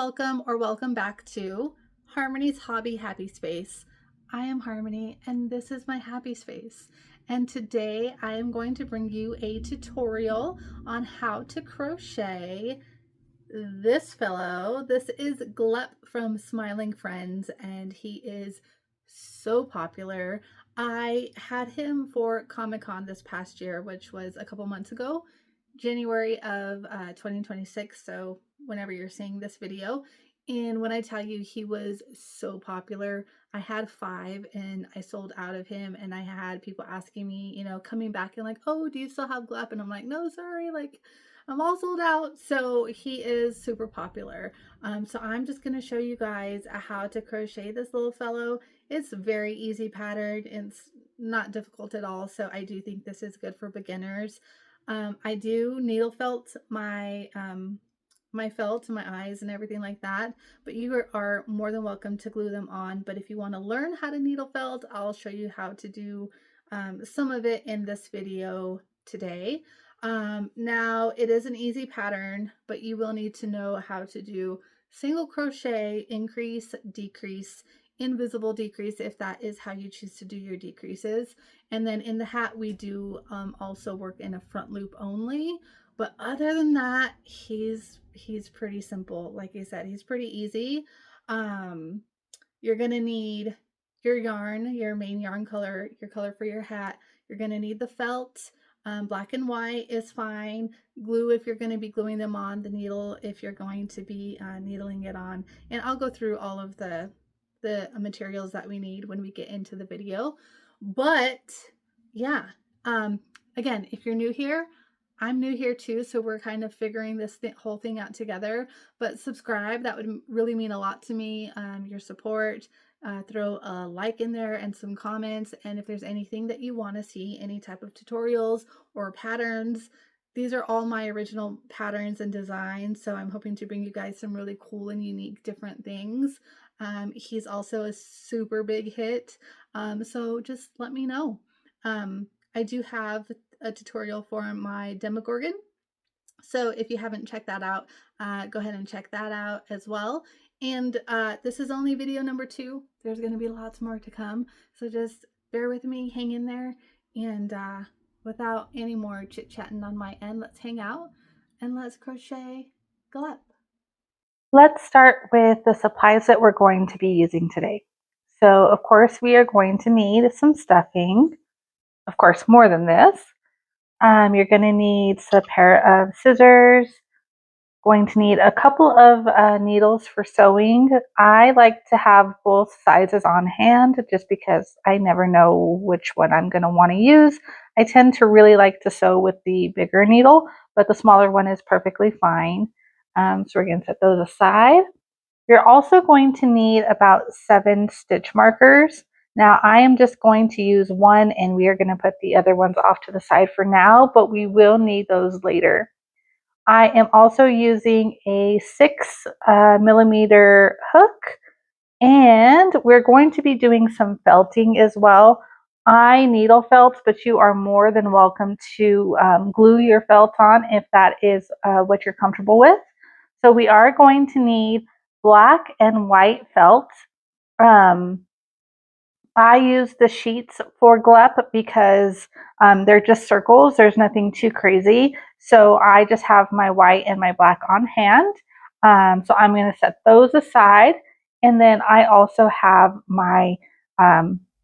welcome or welcome back to Harmony's Hobby Happy Space. I am Harmony and this is my happy space. And today I am going to bring you a tutorial on how to crochet this fellow. This is Glep from Smiling Friends and he is so popular. I had him for Comic-Con this past year, which was a couple months ago, January of 2026. So whenever you're seeing this video. And when I tell you he was so popular, I had 5 and I sold out of him, and I had people asking me, coming back and like, oh, do you still have Glep? And I'm like, no, sorry, like I'm all sold out. So he is super popular. So I'm just going to show you guys how to crochet this little fellow. It's very easy pattern. It's not difficult at all. So I do think this is good for beginners. I do needle felt my felt, my eyes and everything like that, but you are more than welcome to glue them on. But if you want to learn how to needle felt, I'll show you how to do some of it in this video today. Now it is an easy pattern, but you will need to know how to do single crochet, increase, decrease, invisible decrease if that is how you choose to do your decreases. And then in the hat we do also work in a front loop only, but other than that he's pretty simple. Like I said, he's pretty easy. You're gonna need your yarn, your main yarn color, your color for your hat. You're gonna need the felt. Black and white is fine. Glue if you're going to be gluing them on, the needle if you're going to be needling it on. And I'll go through all of the materials that we need when we get into the video. But yeah, again, if you're new here, I'm new here too, so we're kind of figuring this whole thing out together. But subscribe, that would really mean a lot to me, your support. Throw a like in there and some comments, and if there's anything that you want to see, any type of tutorials or patterns, these are all my original patterns and designs, so I'm hoping to bring you guys some really cool and unique different things. He's also a super big hit, so just let me know. I do have a tutorial for my Demogorgon, so if you haven't checked that out, go ahead and check that out as well. And this is only video number 2. There's going to be lots more to come, so just bear with me, hang in there, and without any more chit-chatting on my end, let's hang out and let's crochet Glep. Let's start with the supplies that we're going to be using today. So of course we are going to need some stuffing, of course more than this. You're going to need a pair of scissors, going to need a couple of needles for sewing. I like to have both sizes on hand just because I never know which one I'm going to want to use. I tend to really like to sew with the bigger needle, but the smaller one is perfectly fine. So we're going to set those aside. You're also going to need about 7 stitch markers. Now I am just going to use one and we are going to put the other ones off to the side for now, but we will need those later. I am also using a 6mm hook, and we're going to be doing some felting as well. I needle felt, but you are more than welcome to glue your felt on if that is what you're comfortable with. So we are going to need black and white felt. I use the sheets for Glep because they're just circles. There's nothing too crazy. So I just have my white and my black on hand. So I'm going to set those aside. And then I also have my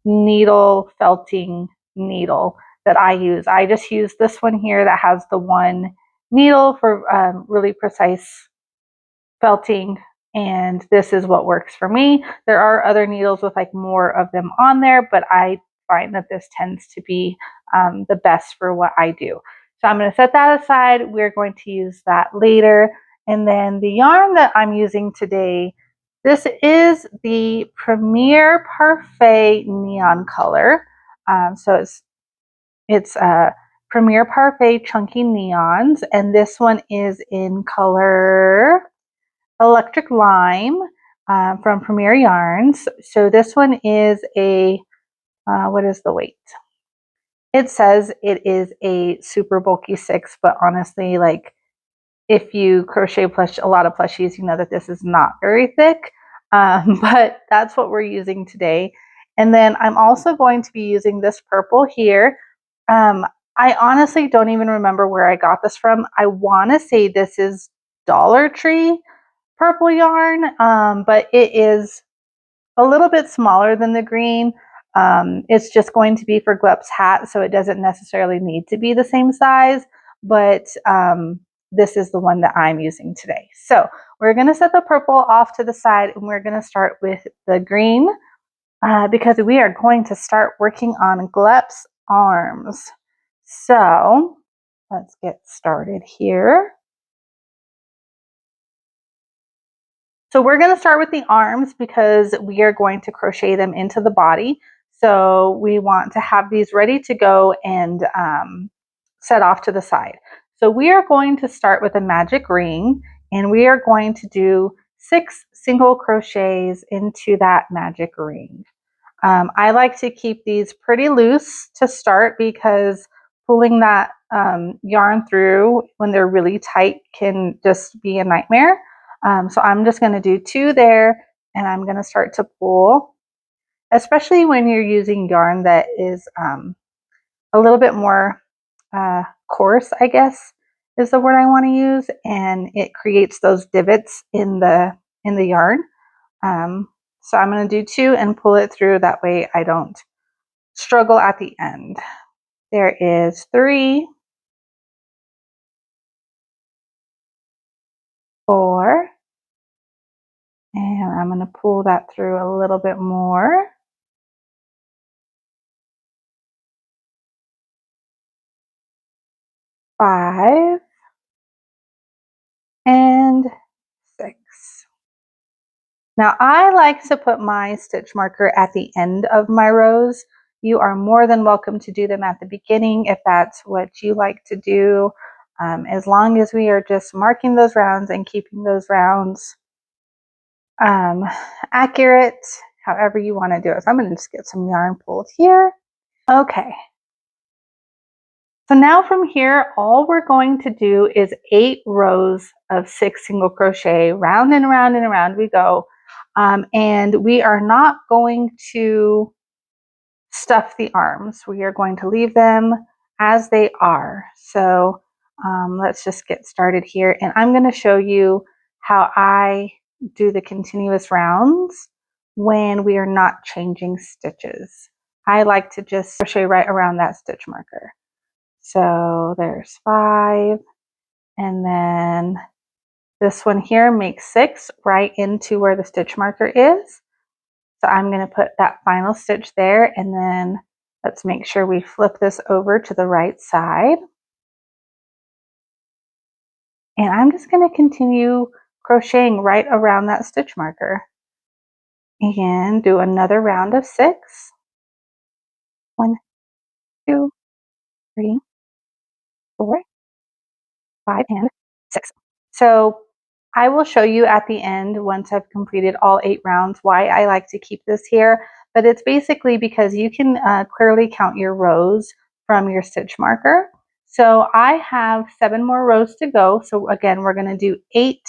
needle felting needle that I use. I just use this one here that has the one needle for really precise felting, and this is what works for me. There are other needles with like more of them on there, but I find that this tends to be the best for what I do. So I'm going to set that aside. We're going to use that later. And then the yarn that I'm using today, this is the Premier Parfait neon color. So it's Premier Parfait chunky neons, and this one is in color Electric Lime from Premier Yarns. So this one is a, what is the weight? It says it is a super bulky 6, but honestly, like, if you crochet a lot of plushies, you know that this is not very thick, but that's what we're using today. And then I'm also going to be using this purple here. I honestly don't even remember where I got this from. I want to say this is Dollar Tree purple yarn, but it is a little bit smaller than the green. It's just going to be for Glep's hat, so it doesn't necessarily need to be the same size, but this is the one that I'm using today. So we're going to set the purple off to the side, and we're going to start with the green because we are going to start working on Glep's arms. So let's get started here. So we're going to start with the arms because we are going to crochet them into the body. So we want to have these ready to go and set off to the side. So we are going to start with a magic ring, and we are going to do 6 single crochets into that magic ring. I like to keep these pretty loose to start because pulling that yarn through when they're really tight can just be a nightmare. So I'm just going to do 2 there, and I'm going to start to pull, especially when you're using yarn that is a little bit more coarse, I guess is the word I want to use, and it creates those divots in the yarn. So I'm going to do 2 and pull it through. That way I don't struggle at the end. There is 3, 4, and I'm going to pull that through a little bit more. 5 and 6. Now I like to put my stitch marker at the end of my rows. You are more than welcome to do them at the beginning if that's what you like to do. As long as we are just marking those rounds and keeping those rounds accurate, however you want to do it. So I'm going to just get some yarn pulled here. Okay. So now from here, all we're going to do is 8 rows of 6 single crochet, round and around and around we go. And we are not going to stuff the arms. We are going to leave them as they are. So let's just get started here. And I'm going to show you how I do the continuous rounds when we are not changing stitches. I like to just crochet right around that stitch marker. So there's 5, and then this one here makes 6 right into where the stitch marker is. So I'm going to put that final stitch there, and then let's make sure we flip this over to the right side. And I'm just going to continue crocheting right around that stitch marker and do another round of 6. 1, 2, 3, 4, 5, and 6. So I will show you at the end, once I've completed all 8 rounds, why I like to keep this here. But it's basically because you can clearly count your rows from your stitch marker. So I have 7 more rows to go. So again, we're going to do 8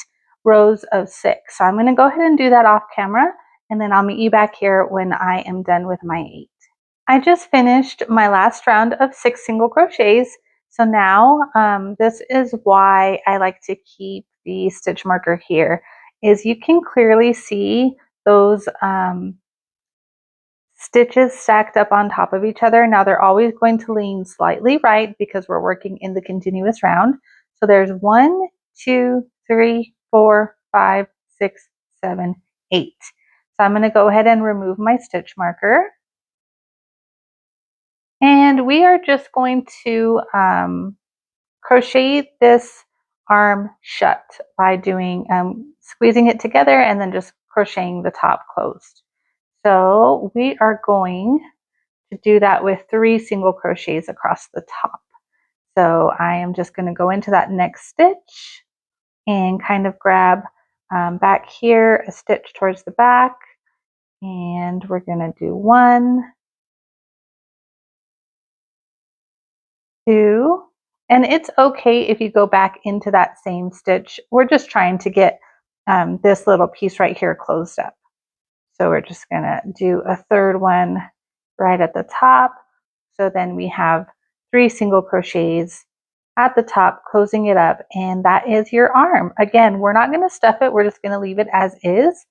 rows of 6. So I'm going to go ahead and do that off camera, and then I'll meet you back here when I am done with my 8. I just finished my last round of 6 single crochets. So now this is why I like to keep the stitch marker here, is you can clearly see those stitches stacked up on top of each other. Now they're always going to lean slightly right because we're working in the continuous round. So there's 1, 2, 3, 4, 5, 6, 7, 8. So I'm going to go ahead and remove my stitch marker. And we are just going to crochet this arm shut by doing squeezing it together and then just crocheting the top closed. So we are going to do that with 3 single crochets across the top. So I am just going to go into that next stitch and kind of grab back here a stitch towards the back, and we're going to do 1, 2, And it's okay if you go back into that same stitch. We're just trying to get this little piece right here closed up. So we're just gonna do a third one right at the top. So then we have 3 single crochets at the top, closing it up, and that is your arm. Again, we're not gonna stuff it, we're just gonna leave it as is.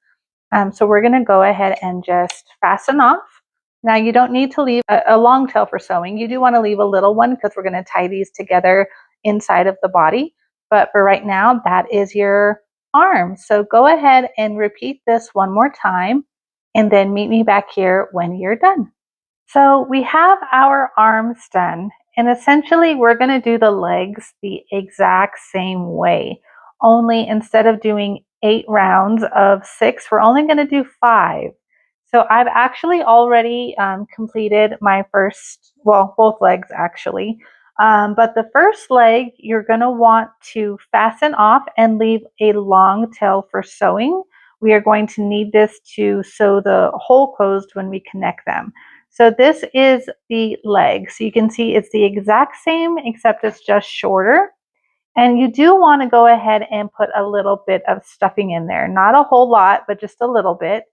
So we're gonna go ahead and just fasten off. Now you don't need to leave a long tail for sewing. You do wanna leave a little one because we're gonna tie these together inside of the body. But for right now, that is your arm. So go ahead and repeat this one more time and then meet me back here when you're done. So we have our arms done, and essentially we're going to do the legs the exact same way. Only instead of doing 8 rounds of 6, we're only going to do 5. So I've actually already completed my first, well, both legs actually. But the first leg, you're going to want to fasten off and leave a long tail for sewing. We are going to need this to sew the hole closed when we connect them. So this is the leg. So you can see it's the exact same except it's just shorter. And you do want to go ahead and put a little bit of stuffing in there. Not a whole lot, but just a little bit.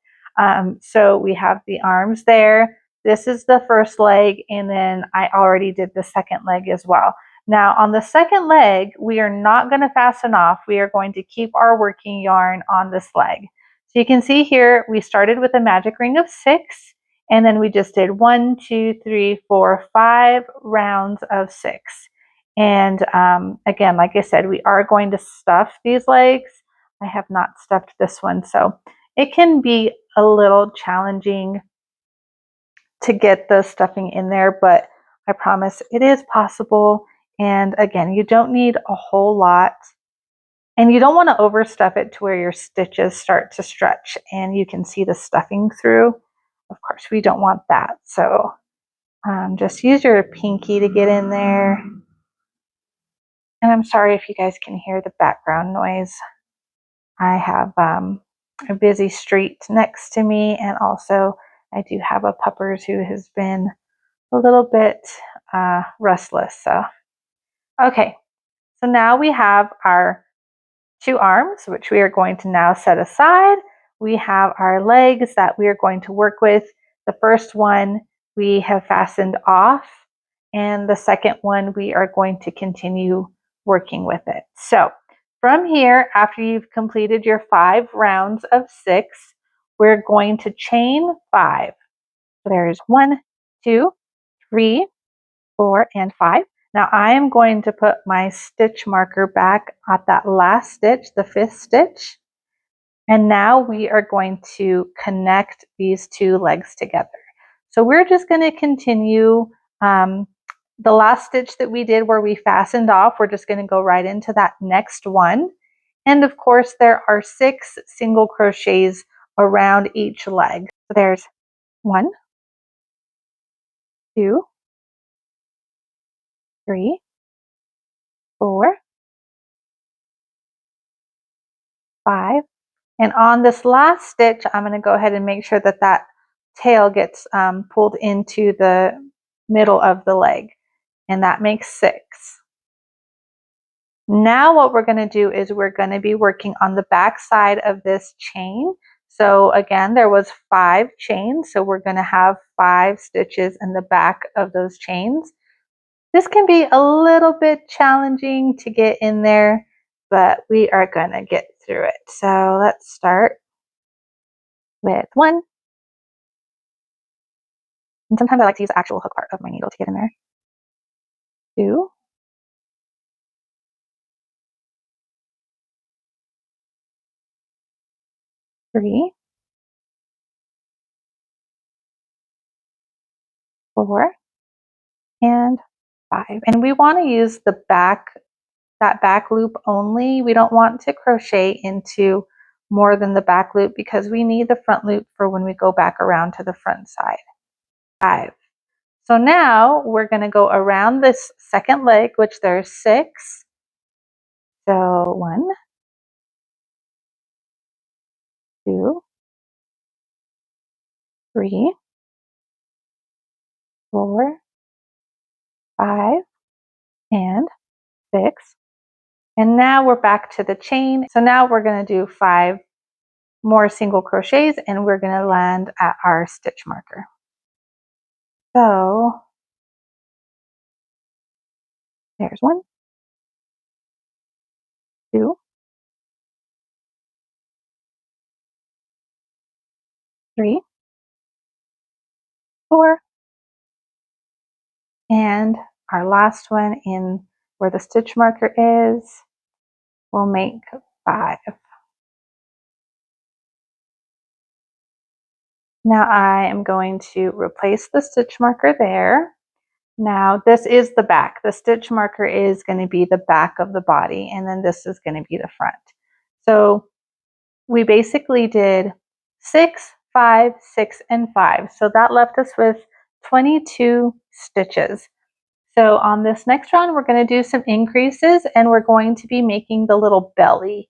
So we have the arms there. This is the first leg, and then I already did the second leg as well. Now on the second leg, we are not going to fasten off. We are going to keep our working yarn on this leg. So you can see here, we started with a magic ring of 6, and then we just did 1, 2, 3, 4, 5 rounds of 6. And again, like I said, we are going to stuff these legs. I have not stuffed this one, so it can be a little challenging to get the stuffing in there, but I promise it is possible. And again, you don't need a whole lot, and you don't want to overstuff it to where your stitches start to stretch and you can see the stuffing through. Of course, we don't want that. So just use your pinky to get in there. And I'm sorry if you guys can hear the background noise. I have a busy street next to me, and also I do have a puppers who has been a little bit restless. So, okay, so now we have our 2 arms, which we are going to now set aside. We have our legs that we are going to work with. The first one we have fastened off, and the second one we are going to continue working with it. So from here, after you've completed your 5 rounds of 6, we're going to chain 5. So there's 1, 2, 3, 4, and 5. Now I am going to put my stitch marker back at that last stitch, the 5th stitch. And now we are going to connect these 2 legs together. So we're just going to continue the last stitch that we did where we fastened off. We're just going to go right into that next one. And of course, there are 6 single crochets around each leg. So there's 1, 2, 3, 4, 5. And on this last stitch, I'm going to go ahead and make sure that that tail gets pulled into the middle of the leg. And that makes 6. Now what we're going to do is we're going to be working on the back side of this chain. So again, there was 5 chains. So we're going to have 5 stitches in the back of those chains. This can be a little bit challenging to get in there, but we are going to get through it. So let's start with 1. And sometimes I like to use the actual hook part of my needle to get in there. 2. 3. 4. And 5. And we want to use the back, that back loop only. We don't want to crochet into more than the back loop because we need the front loop for when we go back around to the front side. 5. So now we're going to go around this second leg, which there's 6. So 1, 2, 3, 4, 5, and 6. And now we're back to the chain. So now we're going to do 5 more single crochets and we're going to land at our stitch marker. So there's 1, 2, 3, 4, and our last one in where the stitch marker is, we'll make 5. Now I am going to replace the stitch marker there. Now this is the back. The stitch marker is going to be the back of the body, and then this is going to be the front. So we basically did 6, 5, 6, and 5. So that left us with 22 stitches. So on this next round, we're going to do some increases and we're going to be making the little belly.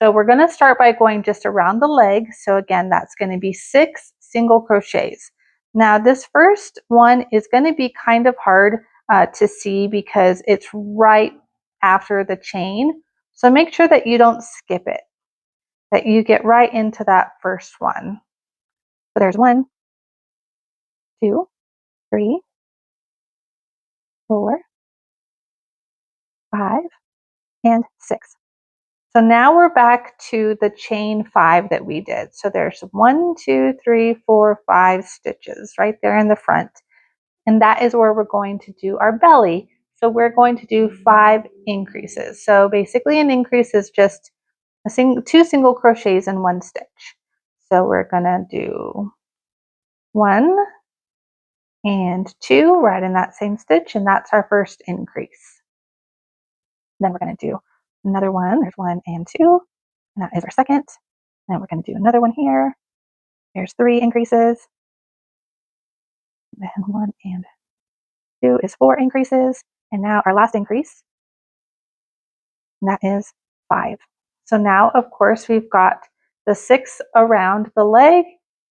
So we're going to start by going just around the leg. So again, that's going to be 6 single crochets. Now this first one is going to be kind of hard to see because it's right after the chain. So make sure that you don't skip it, that you get right into that first one. So there's 1, 2, 3, 4, 5, and 6. So now we're back to the chain 5 that we did. So there's 1, 2, 3, 4, 5 stitches right there in the front. And that is where we're going to do our belly. So we're going to do 5 increases. So basically an increase is just 2 single crochets in 1 stitch. So we're gonna do 1 and 2 right in that same stitch, and that's our first increase. Then we're gonna do another one. There's 1 and 2. And that is our second. Then we're going to do another one here. There's 3 increases. Then 1 and 2 is 4 increases. And now our last increase, and that is 5. So now, of course, we've got the 6 around the leg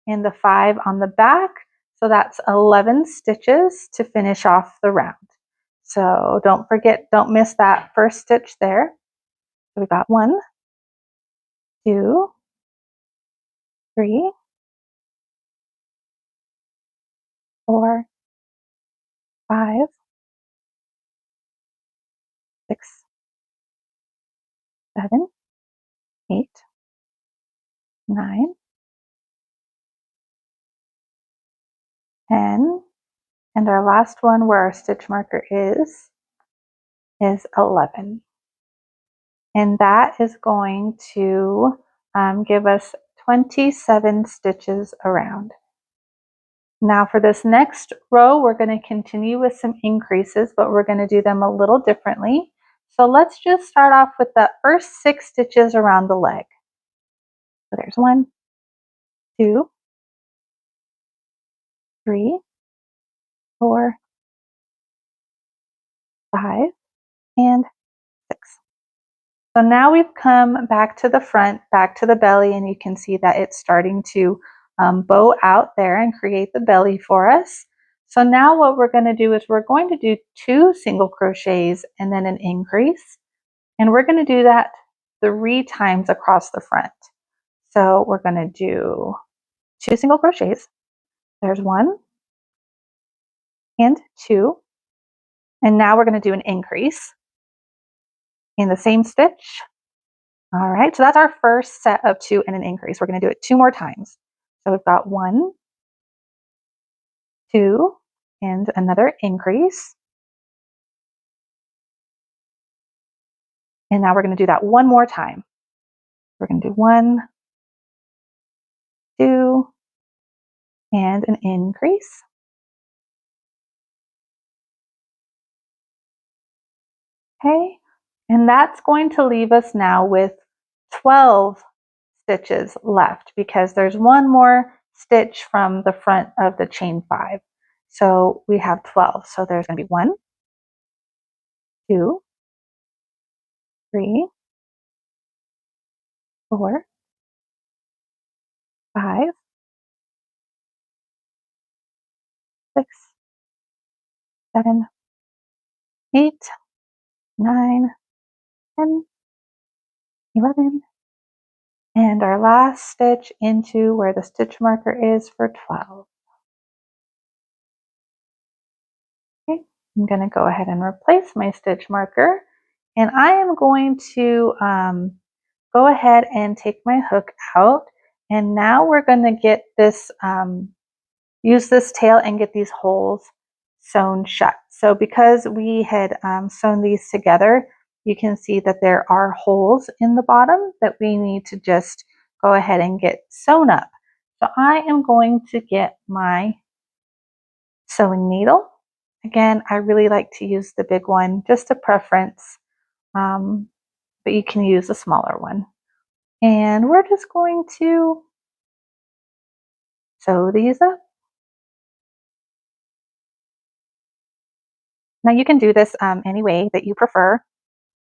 and the 5 on the back. So that's 11 stitches to finish off the round. So don't forget, don't miss that first stitch there. So we've got 1, 2, 3, 4, 5, 6, 7, 8, 9, 10, and our last one where our stitch marker is 11. And that is going to give us 27 stitches around. Now for this next row, we're going to continue with some increases, but we're going to do them a little differently. So let's just start off with the first 6 stitches around the leg. So there's 1, 2, 3, 4, 5, and 6. So now we've come back to the front, back to the belly, and you can see that it's starting to bow out there and create the belly for us. So now what we're going to do is we're going to do 2 single crochets and then an increase. And we're going to do that 3 times across the front. So we're going to do 2 single crochets. There's 1 and 2. And now we're going to do an increase in the same stitch. All right, so that's our first set of 2 and an increase. We're going to do it 2 more times. So we've got 1, 2, and another increase. And now we're going to do that 1 more time. We're going to do 1, 2, and an increase. Okay, and that's going to leave us now with 12 stitches left because there's 1 more stitch from the front of the chain 5. So we have 12. So there's going to be 1, 2, 3, 4, 5, 6, 7, 8, 9, 10, 11, and our last stitch into where the stitch marker is for 12. Okay, I'm going to go ahead and replace my stitch marker, and I am going to go ahead and take my hook out, and now we're going to get this use this tail and get these holes sewn shut. So because we had sewn these together, you can see that there are holes in the bottom that we need to just go ahead and get sewn up. So I am going to get my sewing needle. Again, I really like to use the big one, just a preference, but you can use a smaller one. And we're just going to sew these up. Now you can do this any way that you prefer.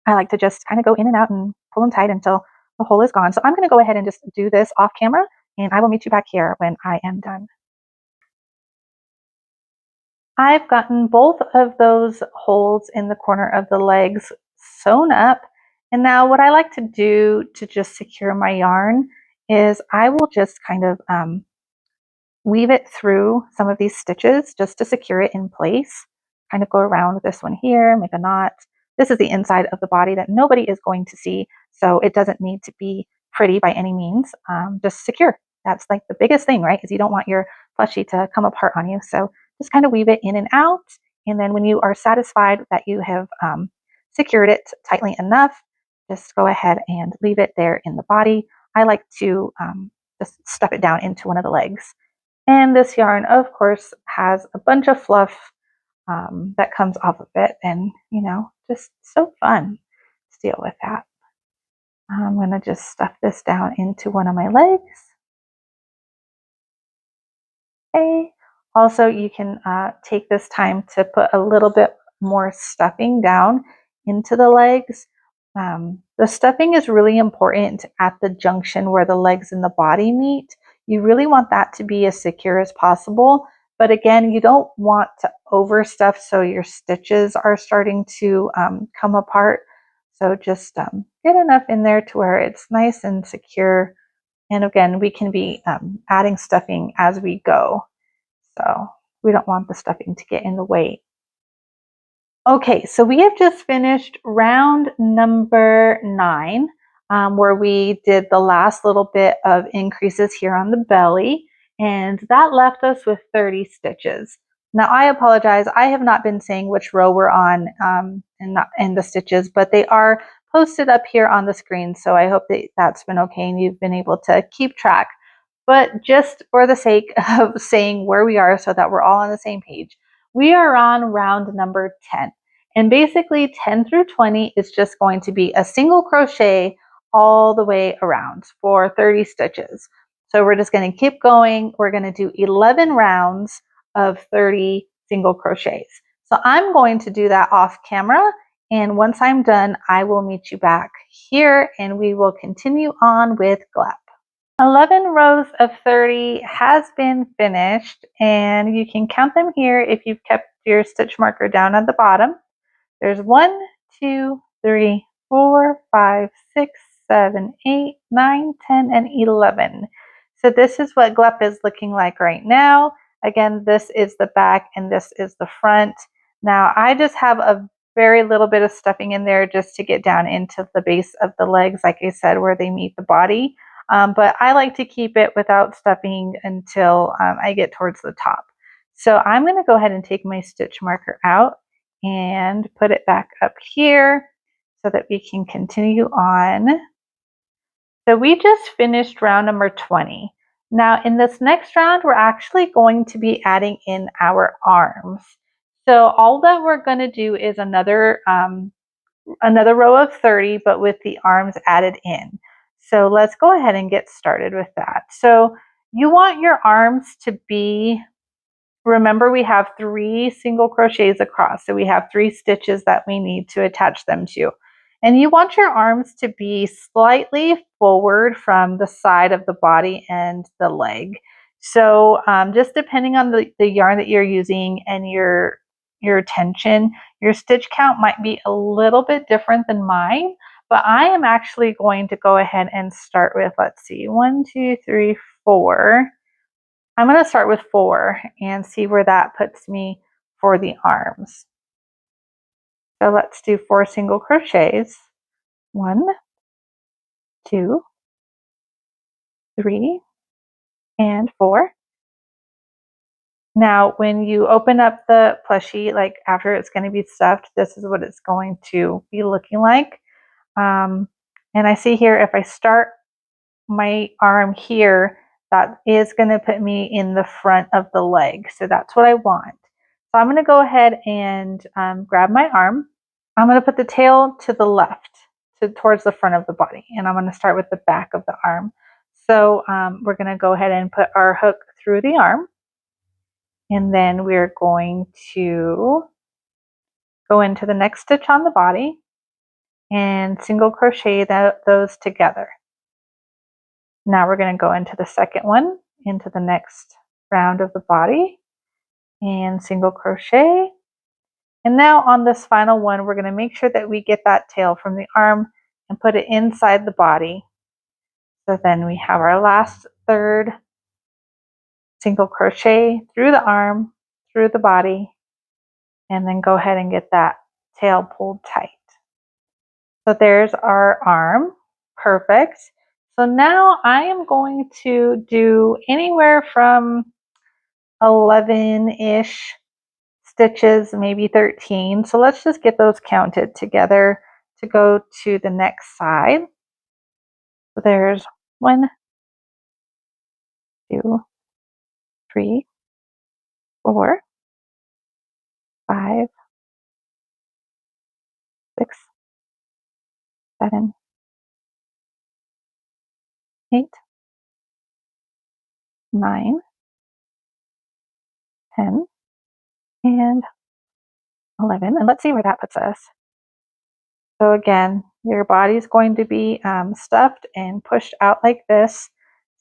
I like to just kind of go in and out and pull them tight until the hole is gone. So I'm going to go ahead and just do this off camera, and I will meet you back here when I am done. I've gotten both of those holes in the corner of the legs sewn up. And now what I like to do to just secure my yarn is I will just kind of weave it through some of these stitches just to secure it in place. Kind of go around with this one here, make a knot. This is the inside of the body that nobody is going to see, so it doesn't need to be pretty by any means. Just secure. That's like the biggest thing, right? Because you don't want your plushie to come apart on you. So just kind of weave it in and out. And then when you are satisfied that you have secured it tightly enough, just go ahead and leave it there in the body. I like to just stuff it down into one of the legs. And this yarn, of course, has a bunch of fluff that comes off of it, and just so fun to deal with that. I'm going to just stuff this down into one of my legs. Okay. Also, you can take this time to put a little bit more stuffing down into the legs. The stuffing is really important at the junction where the legs and the body meet. You really want that to be as secure as possible. But again, you don't want to overstuff so your stitches are starting to come apart. So just get enough in there to where it's nice and secure. And again, we can be adding stuffing as we go. So we don't want the stuffing to get in the way. Okay, so we have just finished round number 9, where we did the last little bit of increases here on the belly, and that left us with 30 stitches. Now I apologize, I have not been saying which row we're on and the stitches, but they are posted up here on the screen, so I hope that that's been okay and you've been able to keep track. But just for the sake of saying where we are so that we're all on the same page, we are on round number 10. And basically 10 through 20 is just going to be a single crochet all the way around for 30 stitches. So we're just going to keep going. We're going to do 11 rounds of 30 single crochets. So I'm going to do that off camera. And once I'm done, I will meet you back here and we will continue on with Glep. 11 rows of 30 has been finished, and you can count them here if you've kept your stitch marker down at the bottom. There's 1, 2, 3, 4, 5, 6, 7, 8, 9, 10, and 11. So this is what Glep is looking like right now. Again, this is the back and this is the front. Now I just have a very little bit of stuffing in there just to get down into the base of the legs, like I said, where they meet the body. But I like to keep it without stuffing until I get towards the top. So I'm going to go ahead and take my stitch marker out and put it back up here so that we can continue on. So we just finished round number 20. Now in this next round, we're actually going to be adding in our arms. So all that we're going to do is another row of 30, but with the arms added in. So let's go ahead and get started with that. So you want your arms to be, remember we have 3 single crochets across. So we have 3 stitches that we need to attach them to. And you want your arms to be slightly forward from the side of the body and the leg. So just depending on the yarn that you're using and your your attention. Your stitch count might be a little bit different than mine, but I am actually going to go ahead and start with, let's see, 1, 2, 3, 4. I'm going to start with 4 and see where that puts me for the arms. So let's do 4 single crochets. 1, 2, 3, and 4. Now, when you open up the plushie, like after it's going to be stuffed, this is what it's going to be looking like. And I see here, if I start my arm here, that is going to put me in the front of the leg. So that's what I want. So I'm going to go ahead and grab my arm. I'm going to put the tail to the left, towards the front of the body. And I'm going to start with the back of the arm. So we're going to go ahead and put our hook through the arm. And then we're going to go into the next stitch on the body and single crochet those together. Now we're going to go into the second one, into the next round of the body, and single crochet. And now on this final one, we're going to make sure that we get that tail from the arm and put it inside the body. So then we have our last third, single crochet through the arm, through the body, and then go ahead and get that tail pulled tight. So there's our arm. Perfect. So now I am going to do anywhere from 11-ish stitches, maybe 13. So let's just get those counted together to go to the next side. So there's 1, 2, 3, 4, 5, 6, 7, 8, 9, 10, and 11. And let's see where that puts us. So again, your body is going to be stuffed and pushed out like this.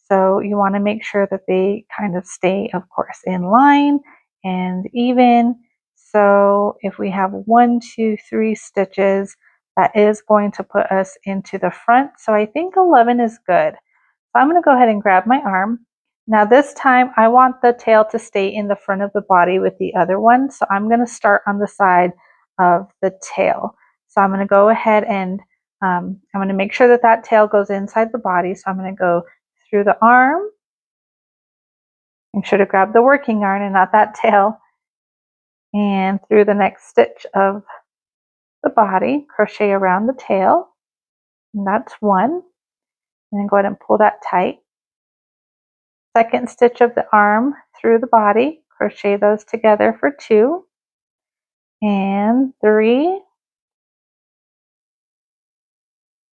So you want to make sure that they kind of stay, of course, in line and even. So if we have 1, 2, 3 stitches, that is going to put us into the front. So I think 11 is good. So I'm going to go ahead and grab my arm. Now this time I want the tail to stay in the front of the body with the other one. So I'm going to start on the side of the tail. So I'm going to go ahead and I'm going to make sure that that tail goes inside the body. So I'm going to go through the arm. Make sure to grab the working yarn and not that tail. And through the next stitch of the body, crochet around the tail. And that's 1. And then go ahead and pull that tight. Second stitch of the arm through the body, crochet those together for 2 and 3.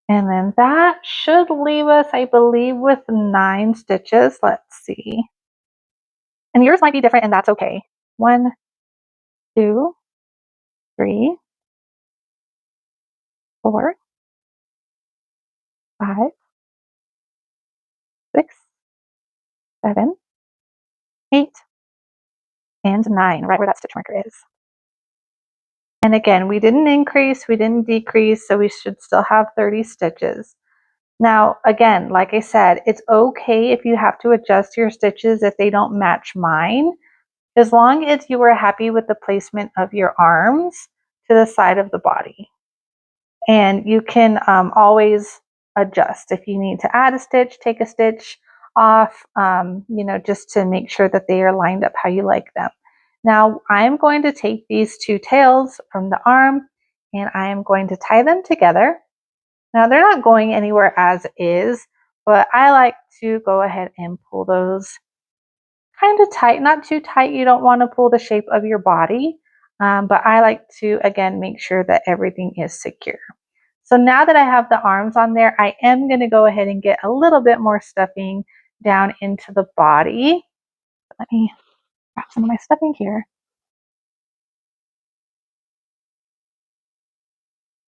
And then that should leave us, I believe, with 9 stitches. Let's see. And yours might be different, and that's okay. 1, 2, 3, 4, 5, 6, 7, 8, and 9, right where that stitch marker is. And again, we didn't increase, we didn't decrease, so we should still have 30 stitches. Now, again, like I said, it's okay if you have to adjust your stitches if they don't match mine, as long as you are happy with the placement of your arms to the side of the body. And you can always adjust. If you need to add a stitch, take a stitch off, just to make sure that they are lined up how you like them. Now, I'm going to take these 2 tails from the arm and I am going to tie them together. Now, they're not going anywhere as is, but I like to go ahead and pull those kind of tight, not too tight. You don't want to pull the shape of your body, but I like to, again, make sure that everything is secure. So now that I have the arms on there, I am going to go ahead and get a little bit more stuffing down into the body. Let me grab some of my stuffing here.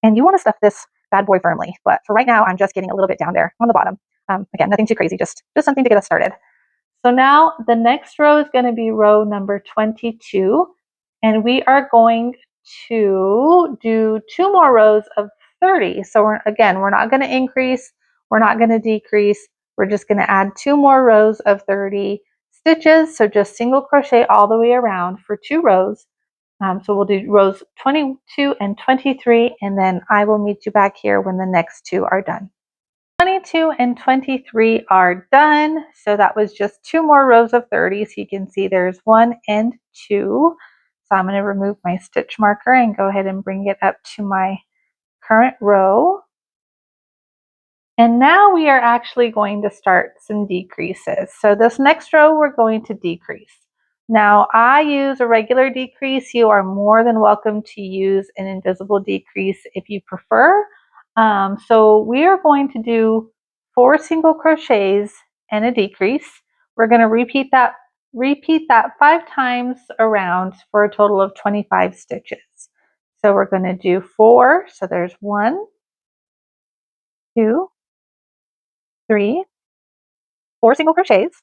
And you want to stuff this bad boy firmly, but for right now, I'm just getting a little bit down there on the bottom. Again, nothing too crazy, just something to get us started. So now the next row is going to be row number 22. and we are going to do 2 more rows of 30. So we're not going to increase, we're not going to decrease, we're just going to add 2 more rows of 30 stitches. So just single crochet all the way around for 2 rows. So we'll do rows 22 and 23, and then I will meet you back here when the next 2 are done. 22 and 23 are done. So that was just 2 more rows of 30. So you can see there's 1 and 2. So I'm going to remove my stitch marker and go ahead and bring it up to my current row. And now we are actually going to start some decreases. So this next row we're going to decrease. Now I use a regular decrease. You are more than welcome to use an invisible decrease if you prefer. So we are going to do 4 single crochets and a decrease. We're going to repeat that 5 times around for a total of 25 stitches. So we're going to do 4. So there's 1, 2, 3, 4 single crochets,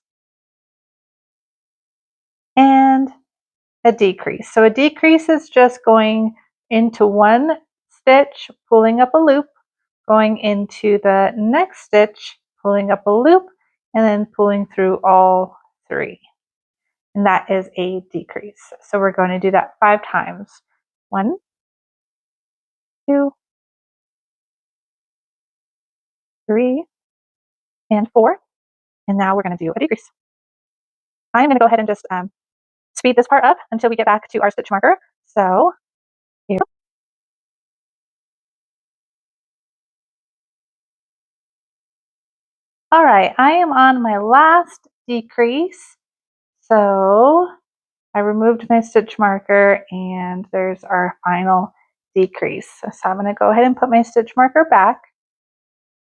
and a decrease. So a decrease is just going into one stitch, pulling up a loop, going into the next stitch, pulling up a loop, and then pulling through all 3. And that is a decrease. So we're going to do that 5 times. 1, 2, 3, and 4. And now we're going to do a decrease. I'm going to go ahead and just speed this part up until we get back to our stitch marker. So here. All right, I am on my last decrease. So I removed my stitch marker and there's our final decrease. So I'm going to go ahead and put my stitch marker back.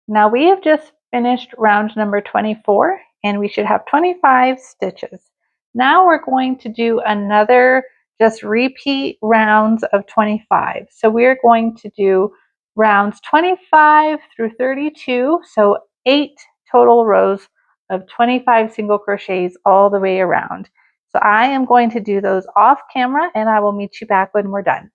Now we have just finished round number 24 and we should have 25 stitches. Now we're going to do another just repeat rounds of 25. So we're going to do rounds 25 through 32, so 8 total rows of 25 single crochets all the way around. So I am going to do those off camera and I will meet you back when we're done.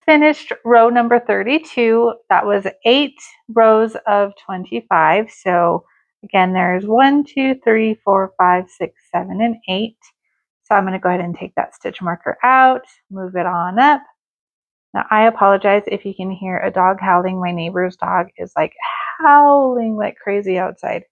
Finished row number 32. That was 8 rows of 25. So again, there's 1, 2, 3, 4, 5, 6, 7, and 8. So I'm going to go ahead and take that stitch marker out, move it on up. Now I apologize if you can hear a dog howling. My neighbor's dog is like howling like crazy outside.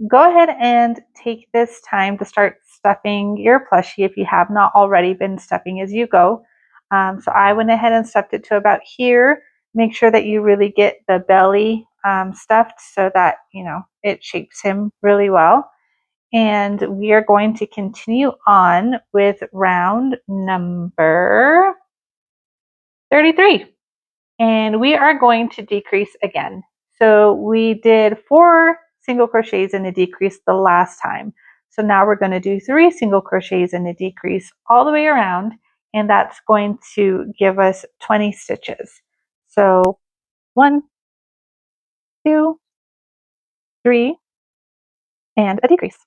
Go ahead and take this time to start stuffing your plushie if you have not already been stuffing as you go. So I went ahead and stuffed it to about here. Make sure that you really get the belly stuffed so that, it shapes him really well. And we are going to continue on with round number 33. And we are going to decrease again. So we did 4 single crochets and a decrease the last time. So now we're going to do 3 single crochets and a decrease all the way around, and that's going to give us 20 stitches. So 1, 2, 3, and a decrease.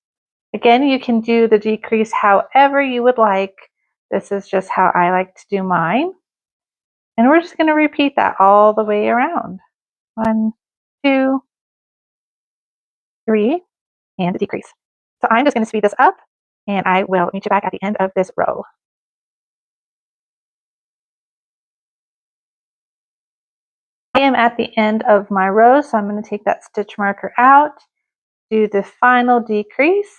Again, you can do the decrease however you would like. This is just how I like to do mine. And we're just going to repeat that all the way around. 1, 2, 3, and a decrease. So I'm just going to speed this up and I will meet you back at the end of this row. I am at the end of my row, so I'm going to take that stitch marker out, do the final decrease,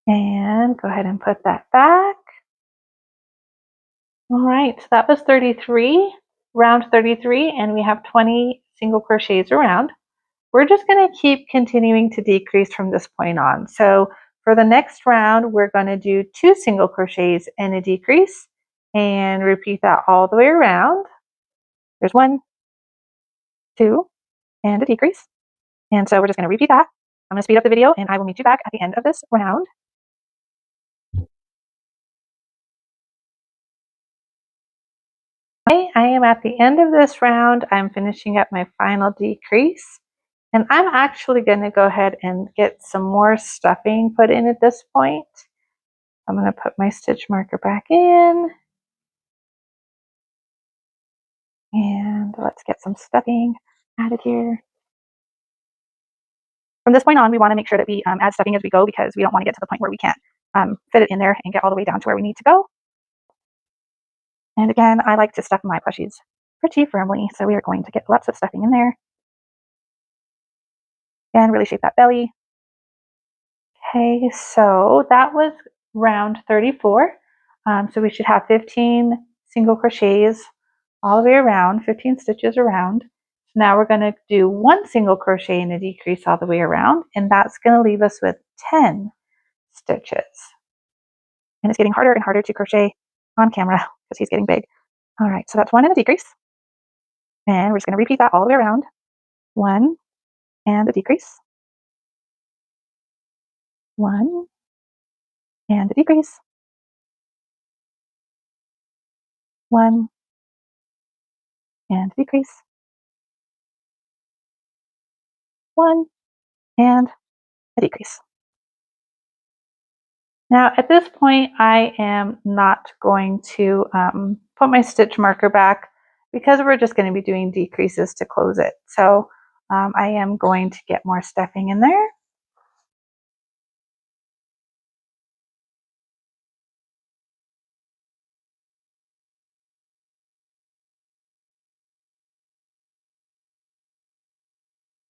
and go ahead and put that back. All right, so that was 33, round 33, and we have 20 single crochets around. We're just going to keep continuing to decrease from this point on. So for the next round, we're going to do 2 single crochets and a decrease and repeat that all the way around. There's 1, 2, and a decrease. And so we're just going to repeat that. I'm going to speed up the video and I will meet you back at the end of this round. I am at the end of this round. I'm finishing up my final decrease. And I'm actually going to go ahead and get some more stuffing put in at this point. I'm going to put my stitch marker back in. And let's get some stuffing added here. From this point on, we want to make sure that we add stuffing as we go because we don't want to get to the point where we can't fit it in there and get all the way down to where we need to go. And again, I like to stuff my plushies pretty firmly, so we are going to get lots of stuffing in there. And really shape that belly. Okay, so that was round 34. So we should have 15 single crochets all the way around, 15 stitches around. So now we're going to do one single crochet and a decrease all the way around, and that's going to leave us with 10 stitches. And it's getting harder and harder to crochet on camera because he's getting big. All right, so that's one and a decrease. And we're just going to repeat that all the way around. One and a decrease. One and a decrease. One and a decrease. One and a decrease. Now at this point, I am not going to put my stitch marker back because we're just going to be doing decreases to close it. So I am going to get more stuffing in there.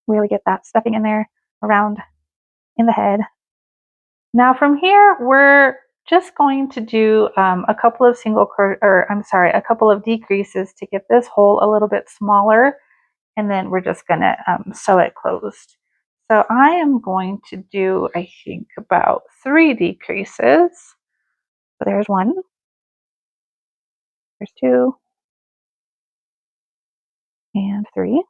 Really get that stuffing in there around in the head. Now from here, we're just going to do a couple of a couple of decreases to get this hole a little bit smaller, and then we're just going to sew it closed. So I am going to do, I think, about 3 decreases. So there's one, there's 2, and 3.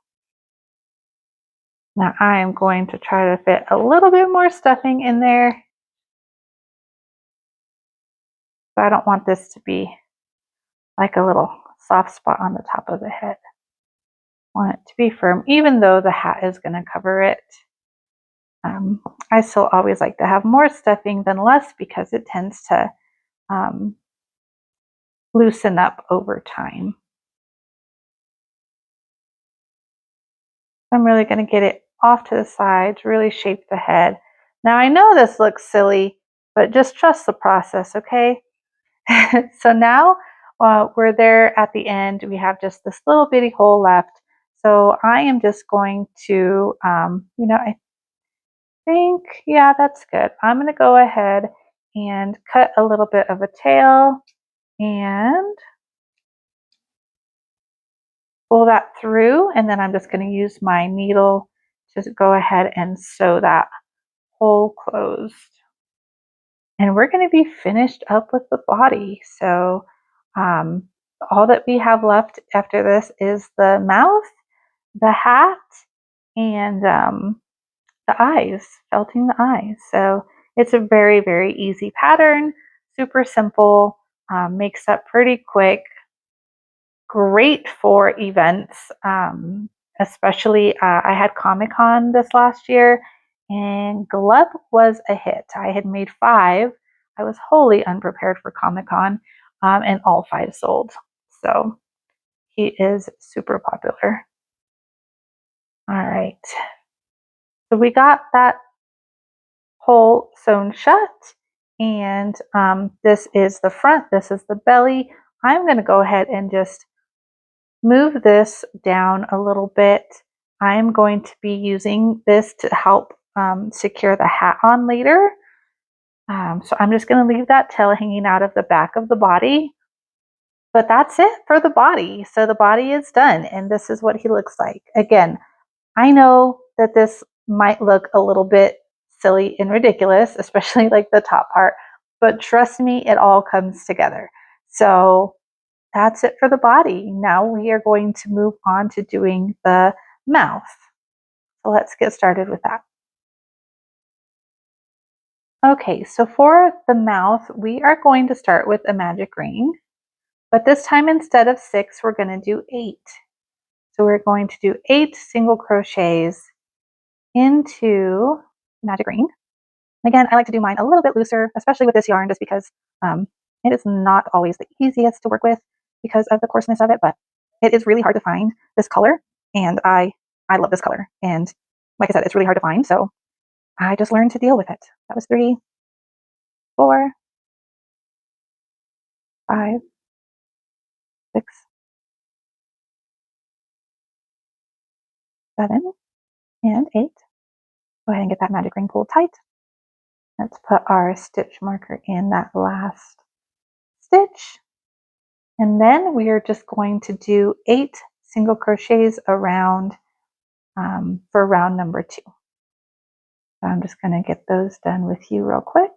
Now I am going to try to fit a little bit more stuffing in there. But I don't want this to be like a little soft spot on the top of the head. I want it to be firm, even though the hat is going to cover it. I still always like to have more stuffing than less because it tends to loosen up over time. I'm really going to get it off to the sides, really shape the head. Now I know this looks silly, but just trust the process, okay? So now we're there at the end. We have just this little bitty hole left. So I am just going to, I think, yeah, that's good. I'm going to go ahead and cut a little bit of a tail and pull that through. And then I'm just going to use my needle to go ahead and sew that hole closed. And we're going to be finished up with the body. So all that we have left after this is the mouth, the hat, and the eyes, felting the eyes. So it's a very, very easy pattern, super simple, makes up pretty quick, great for events, especially I had Comic-Con this last year and Glep was a hit. I had made 5. I was wholly unprepared for Comic-Con and all 5 sold. So he is super popular. All right. So we got that hole sewn shut, and this is the front, this is the belly. I'm going to go ahead and just move this down a little bit. I'm going to be using this to help secure the hat on later. So I'm just going to leave that tail hanging out of the back of the body. But that's it for the body. So the body is done, and this is what he looks like. Again, I know that this might look a little bit silly and ridiculous, especially like the top part, but trust me, it all comes together. So that's it for the body. Now we are going to move on to doing the mouth. So let's get started with that. Okay, so for the mouth, we are going to start with a magic ring, but this time instead of 6, we're going to do 8. So we're going to do 8 single crochets into magic ring. Again, I like to do mine a little bit looser, especially with this yarn, just because um, it is not always the easiest to work with because of the coarseness of it, but it is really hard to find this color, and I love this color. And like I said, it's really hard to find, so I just learned to deal with it. That was 3, 4, 5, 6, 7, and 8. Go ahead and get that magic ring pulled tight. Let's put our stitch marker in that last stitch. And then we are just going to do 8 single crochets around for round number 2. So I'm just going to get those done with you real quick.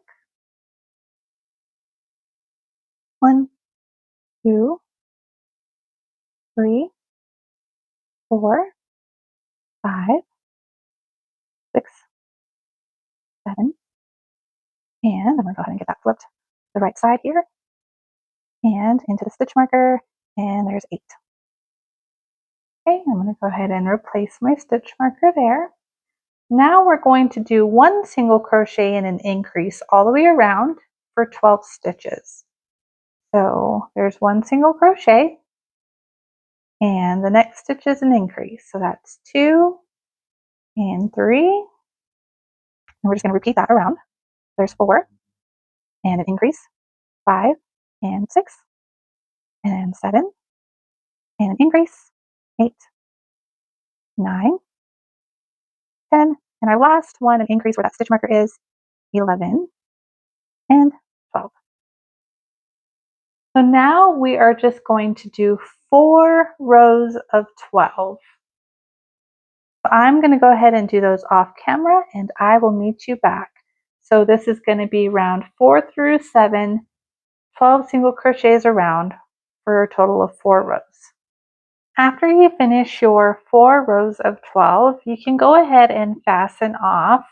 1, 2, 3, 4, 5, 6, 7, and I'm going to go ahead and get that flipped to the right side here and into the stitch marker, and there's 8. Okay, I'm going to go ahead and replace my stitch marker there. Now we're going to do 1 single crochet and an increase all the way around for 12 stitches. So there's 1 single crochet, and the next stitch is an increase. So that's 2 and 3, and we're just going to repeat that around. There's 4 and an increase, 5 and 6 and 7 and an increase, 8, 9, 10, and our last one, an increase where that stitch marker is, 11 and 12. So now we are just going to do 4 rows of 12. I'm going to go ahead and do those off camera, and I will meet you back. So this is going to be round 4 through 7, 12 single crochets around for a total of 4 rows. After you finish your 4 rows of 12, you can go ahead and fasten off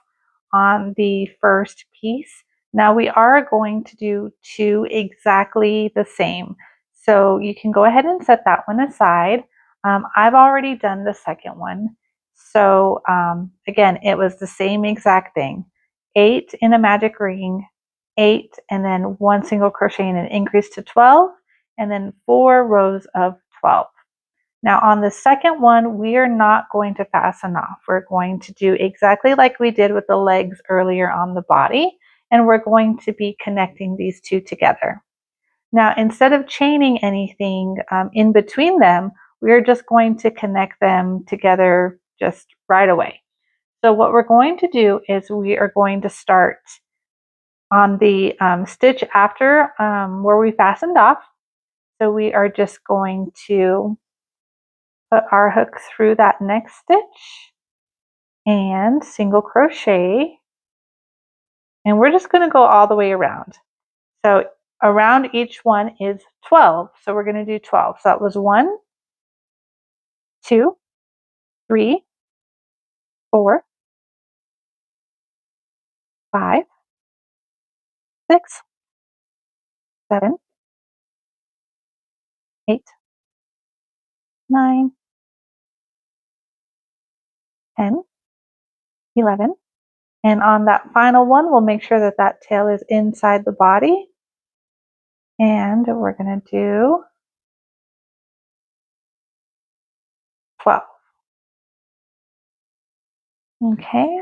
on the first piece. Now we are going to do 2 exactly the same. So you can go ahead and set that one aside. I've already done the second one. So again, it was the same exact thing. 8 in a magic ring, 8, and then 1 single crochet and an increase to 12, and then 4 rows of 12. Now on the second one, we are not going to fasten off. We're going to do exactly like we did with the legs earlier on the body, and we're going to be connecting these 2 together. Now instead of chaining anything in between them, we are just going to connect them together just right away. So what we're going to do is we are going to start on the stitch after where we fastened off. So we are just going to put our hook through that next stitch and single crochet, and we're just going to go all the way around. So around each one is 12, so we're going to do 12. So that was 1, 2, 3, 4, 5, 6, 7, 8, 9, 10, 11, and on that final one, we'll make sure that that tail is inside the body, and we're going to do 12. Okay.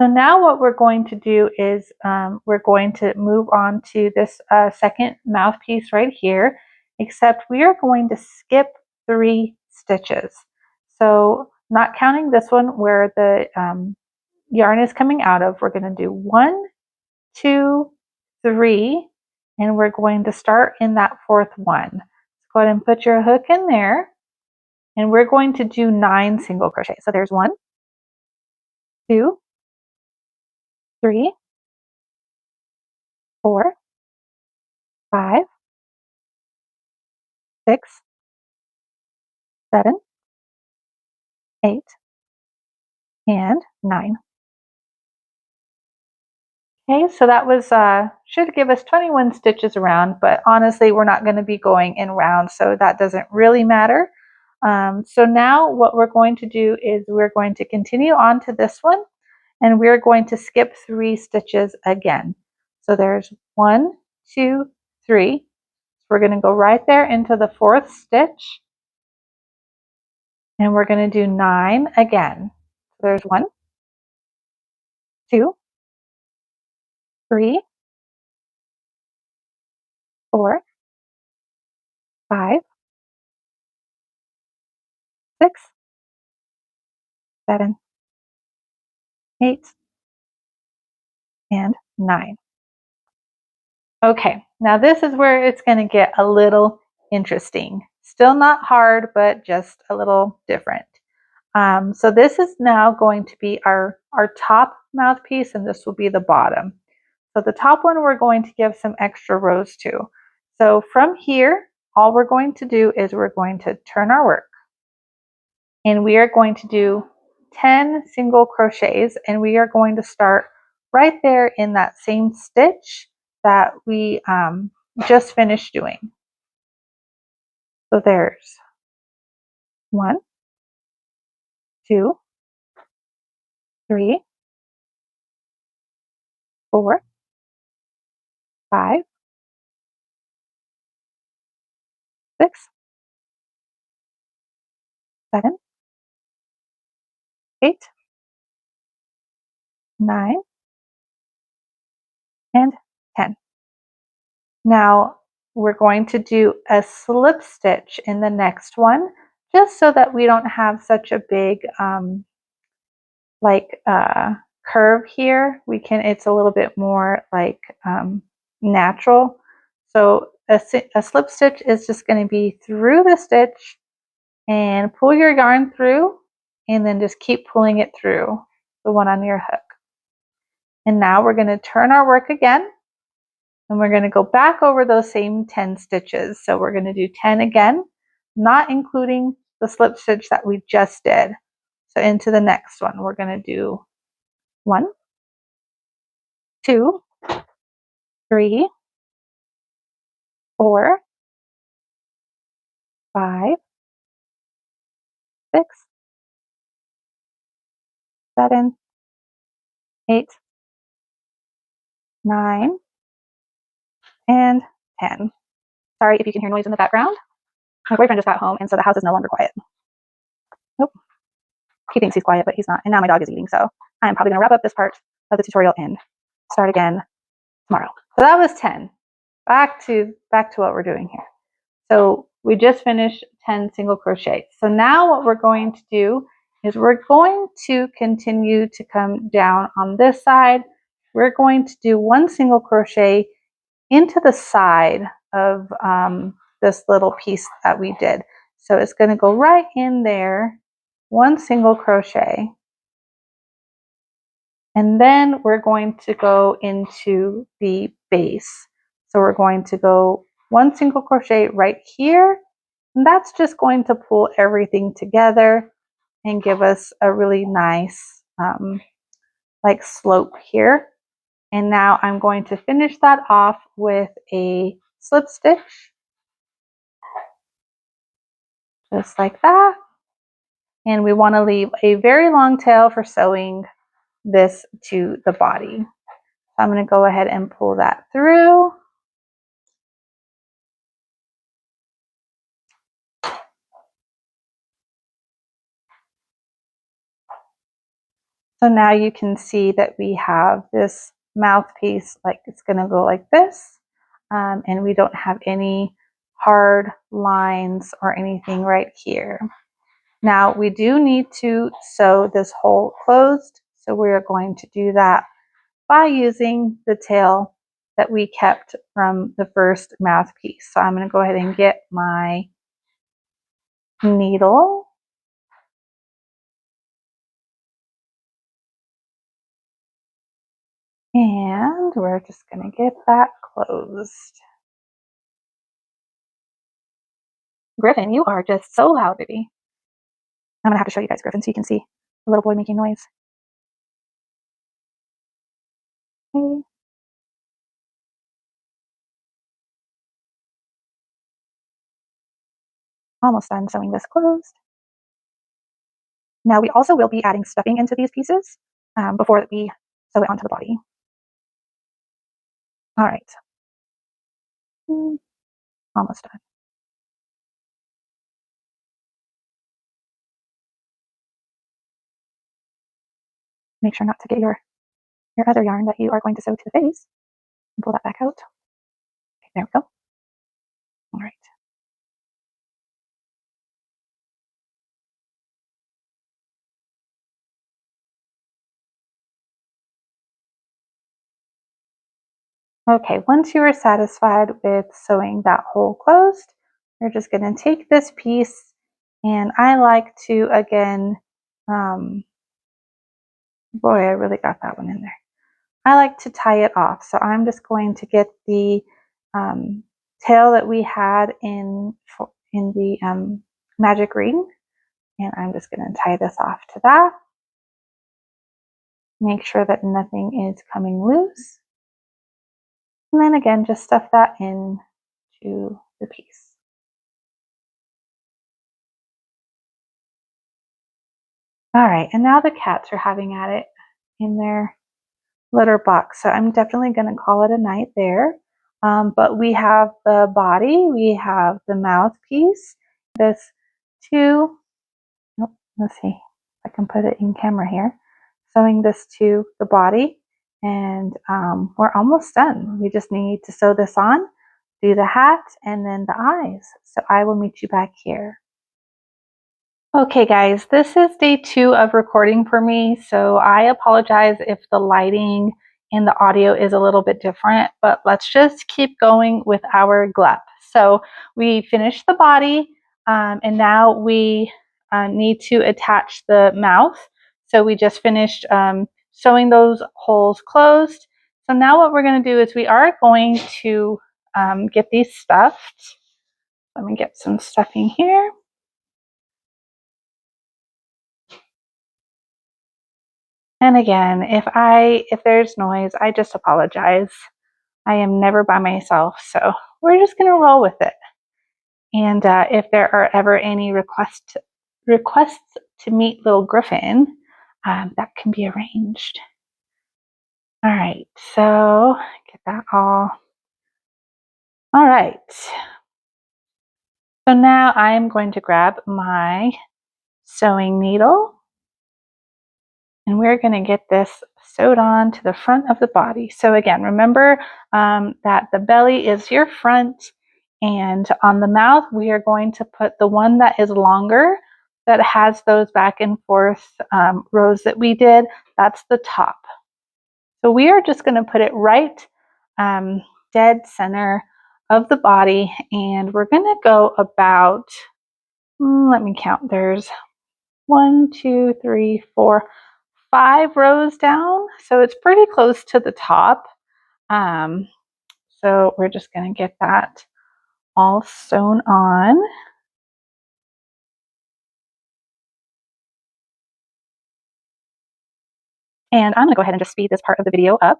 So now what we're going to do is we're going to move on to this second mouthpiece right here, except we are going to skip 3 stitches. So not counting this one where the yarn is coming out of, we're going to do 1, 2, 3, and we're going to start in that 4th one. So go ahead and put your hook in there, and we're going to do 9 single crochets. So there's 1, 2, 3, 4, 5, 6, 7, 8, and 9. Okay, so that was should give us 21 stitches around, but honestly, we're not going to be going in rounds, so that doesn't really matter. So now what we're going to do is we're going to continue on to this one, and we're going to skip 3 stitches again. So there's 1, 2, 3. We're going to go right there into the 4th stitch, and we're going to do 9 again. So there's 1, 2, 3, 4, 5, 6, 7, 8, and 9. Okay, now this is where it's going to get a little interesting. Still not hard, but just a little different. So this is now going to be our top mouthpiece, and this will be the bottom. So the top one we're going to give some extra rows to. So from here, all we're going to do is we're going to turn our work, and we are going to do 10 single crochets, and we are going to start right there in that same stitch that we just finished doing. So there's 1, 2, 3, 4, 5, 6, 7, 8, 9, and 10. Now we're going to do a slip stitch in the next one, just so that we don't have such a big like curve here. It's a little bit more like natural. So a slip stitch is just going to be through the stitch and pull your yarn through, and then just keep pulling it through the one on your hook. And now we're going to turn our work again, and we're going to go back over those same 10 stitches. So we're going to do 10 again, not including the slip stitch that we just did. So into the next one, we're going to do 1, 2, 3, 4, 5, 6, 7, 8, 9, and 10. Sorry if you can hear noise in the background. My boyfriend just got home, and so the house is no longer quiet. Nope. He thinks he's quiet, but he's not. And now my dog is eating, so I'm probably going to wrap up this part of the tutorial and start again tomorrow. So that was 10. Back to what we're doing here. So we just finished 10 single crochets. So now what we're going to do is we're going to continue to come down on this side. We're going to do 1 single crochet into the side of this little piece that we did. So it's going to go right in there, 1 single crochet. And then we're going to go into the base. So we're going to go 1 single crochet right here, and that's just going to pull everything together and give us a really nice like slope here. And now I'm going to finish that off with a slip stitch, just like that. And we want to leave a very long tail for sewing this to the body. So I'm going to go ahead and pull that through. So now you can see that we have this mouthpiece, like it's going to go like this, and we don't have any hard lines or anything right here. Now we do need to sew this hole closed, so we are going to do that by using the tail that we kept from the first mouthpiece. So I'm going to go ahead and get my needle. And we're just going to get that closed. Griffin, you are just so loud, baby. I'm going to have to show you guys Griffin so you can see the little boy making noise. Okay. Almost done sewing this closed. Now we also will be adding stuffing into these pieces. before we sew it onto the body. All right, almost done. Make sure not to get your other yarn that you are going to sew to the face. And pull that back out. Okay, there we go. All right. Okay, once you are satisfied with sewing that hole closed, you're just going to take this piece, and I like to, again, boy, I really got that one in there. I like to tie it off, so I'm just going to get the tail that we had in the magic ring, and I'm just going to tie this off to that. Make sure that nothing is coming loose. And then again, just stuff that in to the piece. All right, and now the cats are having at it in their litter box. So I'm definitely going to call it a night there. But we have the body, we have the mouthpiece, this two, oh, let's see if I can put it in camera here, sewing this to the body, and we're almost done. We just need to sew this on, do the hat, and then the eyes. So I will meet you back here. Okay guys, this is day 2 of recording for me, so I apologize if the lighting and the audio is a little bit different, but let's just keep going with our glep. So we finished the body, and now we need to attach the mouth. So we just finished sewing those holes closed. So now what we're going to do is we are going to get these stuffed. Let me get some stuffing here. And again, if there's noise, I just apologize. I am never by myself, so we're just gonna roll with it. And if there are ever any requests to meet little Griffin, that can be arranged. All right, so get that all. All right. So now I am going to grab my sewing needle, and we're going to get this sewed on to the front of the body. So again, remember that the belly is your front, and on the mouth we are going to put the one that is longer, that has those back and forth rows that we did. That's the top. So we are just going to put it right dead center of the body, and we're going to go about, let me count, there's 1, 2, 3, 4, 5 rows down, so it's pretty close to the top. So we're just going to get that all sewn on. And I'm going to go ahead and just speed this part of the video up.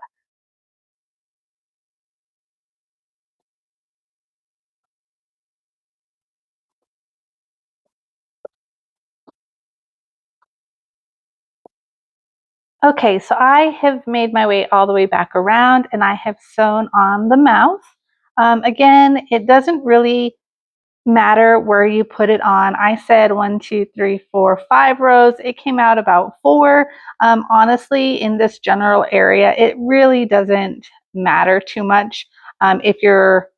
Okay, so I have made my way all the way back around, and I have sewn on the mouth. Again, it doesn't really matter where you put it on. I said 1, 2, 3, 4, 5 rows. It came out about 4. Honestly, in this general area, it really doesn't matter too much. If you're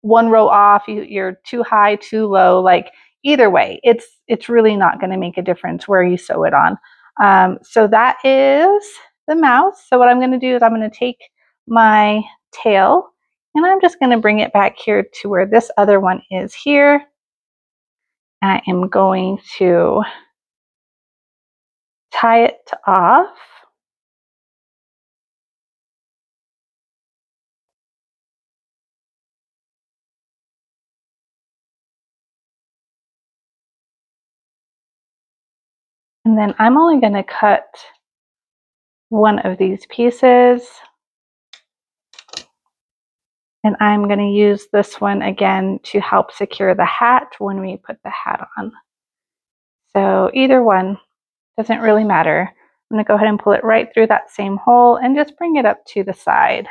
1 row off, you're too high, too low, like either way, it's really not going to make a difference where you sew it on. So that is the mouth. So what I'm going to do is I'm going to take my tail, and I'm just going to bring it back here to where this other one is here. I am going to tie it off. And then I'm only going to cut one of these pieces. And I'm going to use this one again to help secure the hat when we put the hat on. So either one doesn't really matter. I'm going to go ahead and pull it right through that same hole and just bring it up to the side,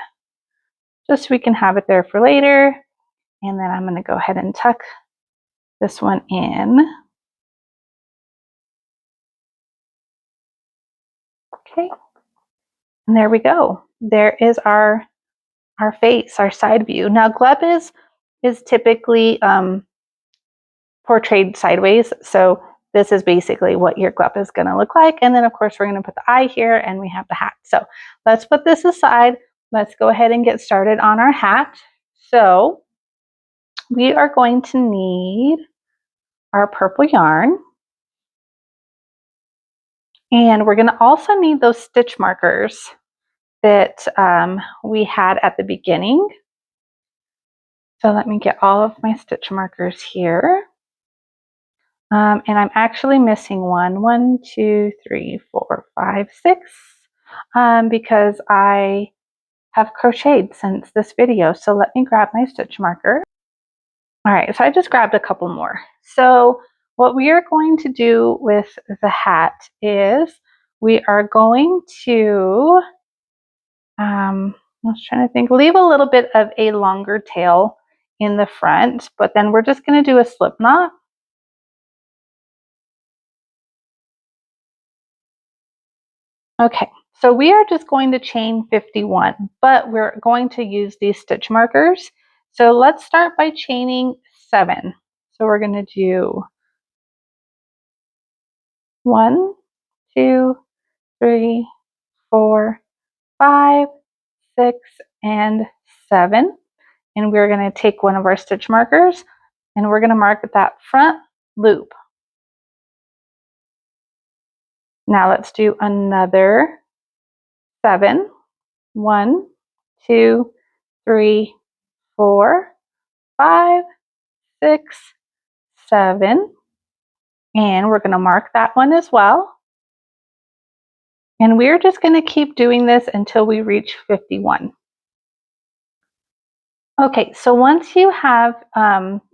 just so we can have it there for later. And then I'm going to go ahead and tuck this one in. Okay, and there we go. There is our face, our side view. Now Glep is typically portrayed sideways, so this is basically what your Glep is going to look like. And then of course we're going to put the eye here, and we have the hat. So let's put this aside. Let's go ahead and get started on our hat. So we are going to need our purple yarn, and we're going to also need those stitch markers that we had at the beginning. So let me get all of my stitch markers here. And I'm actually missing one. 1, 2, 3, 4, 5, 6, because I have crocheted since this video. So let me grab my stitch marker. All right, so I just grabbed a couple more. So what we are going to do with the hat is we are going to, I was trying to think, leave a little bit of a longer tail in the front, but then we're just going to do a slip knot. Okay, so we are just going to chain 51, but we're going to use these stitch markers. So let's start by chaining 7. So we're going to do 1, 2, 3, 4, 5, 6, and 7. And we're going to take one of our stitch markers and we're going to mark that front loop. Now let's do another 7. 1, 2, 3, 4, 5, 6, 7. And we're going to mark that one as well. And we're just going to keep doing this until we reach 51. Okay, so once you have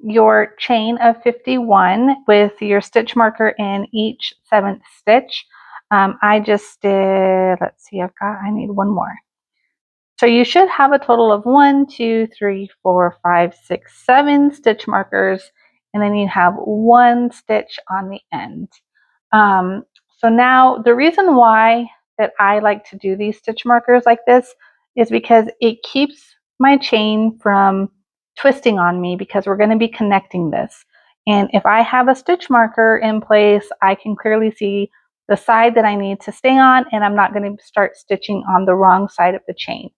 your chain of 51 with your stitch marker in each 7th stitch, I just did, let's see, I need one more. So you should have a total of 1, 2, 3, 4, 5, 6, 7 stitch markers, and then you have 1 stitch on the end. So now the reason why that I like to do these stitch markers like this is because it keeps my chain from twisting on me, because we're going to be connecting this. And if I have a stitch marker in place, I can clearly see the side that I need to stay on, and I'm not going to start stitching on the wrong side of the chain.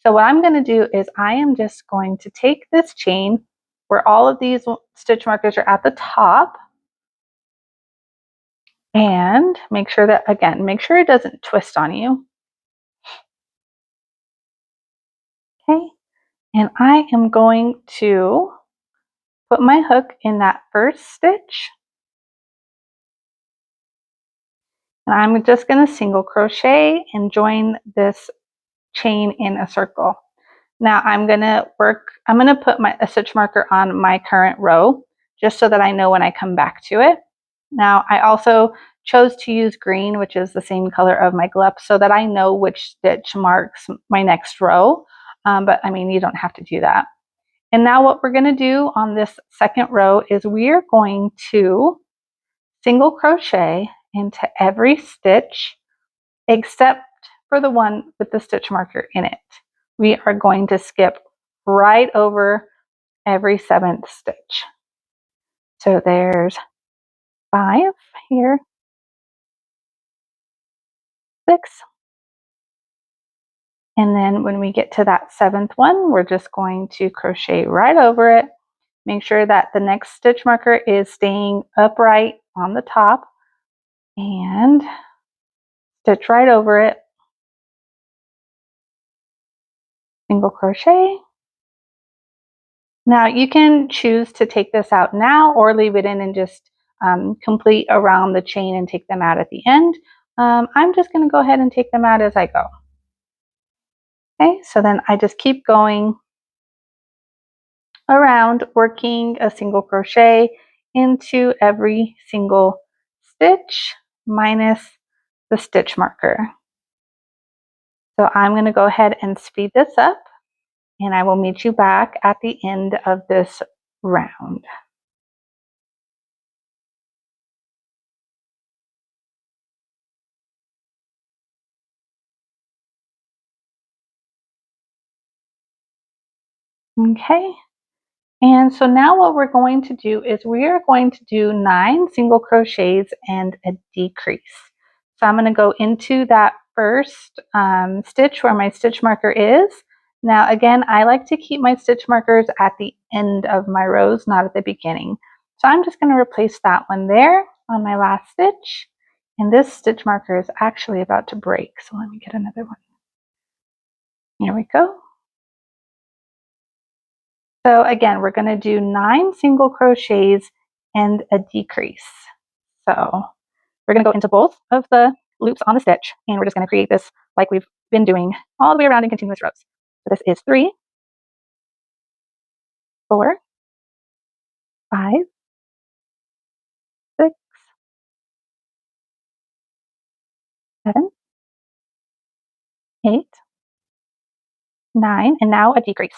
So what I'm going to do is I am just going to take this chain where all of these stitch markers are at the top, and make sure that, again, make sure it doesn't twist on you. Okay, and I am going to put my hook in that first stitch, and I'm just going to single crochet and join this chain in a circle. Now I'm going to put a stitch marker on my current row, just so that I know when I come back to it. Now I also chose to use green, which is the same color of my Glep, so that I know which stitch marks my next row. But I mean, you don't have to do that. And now what we're going to do on this second row is we are going to single crochet into every stitch except for the one with the stitch marker in it. We are going to skip right over every 7th stitch. So there's 5 here, 6, and then when we get to that 7th one, we're just going to crochet right over it. Make sure that the next stitch marker is staying upright on the top, and stitch right over it, single crochet. Now you can choose to take this out now or leave it in and just complete around the chain and take them out at the end. I'm just going to go ahead and take them out as I go. Okay, so then I just keep going around, working a single crochet into every single stitch minus the stitch marker. So I'm going to go ahead and speed this up, and I will meet you back at the end of this round. Okay, and so now what we're going to do is we are going to do 9 single crochets and a decrease. So I'm going to go into that first stitch where my stitch marker is. Now again, I like to keep my stitch markers at the end of my rows, not at the beginning. So I'm just going to replace that one there on my last stitch. And this stitch marker is actually about to break. So let me get another one. Here we go. So again, we're going to do 9 single crochets and a decrease. So we're going to go into both of the loops on the stitch, and we're just going to create this like we've been doing all the way around in continuous rows. So this is 3, 4, 5, 6, 7, 8, 9, and now a decrease.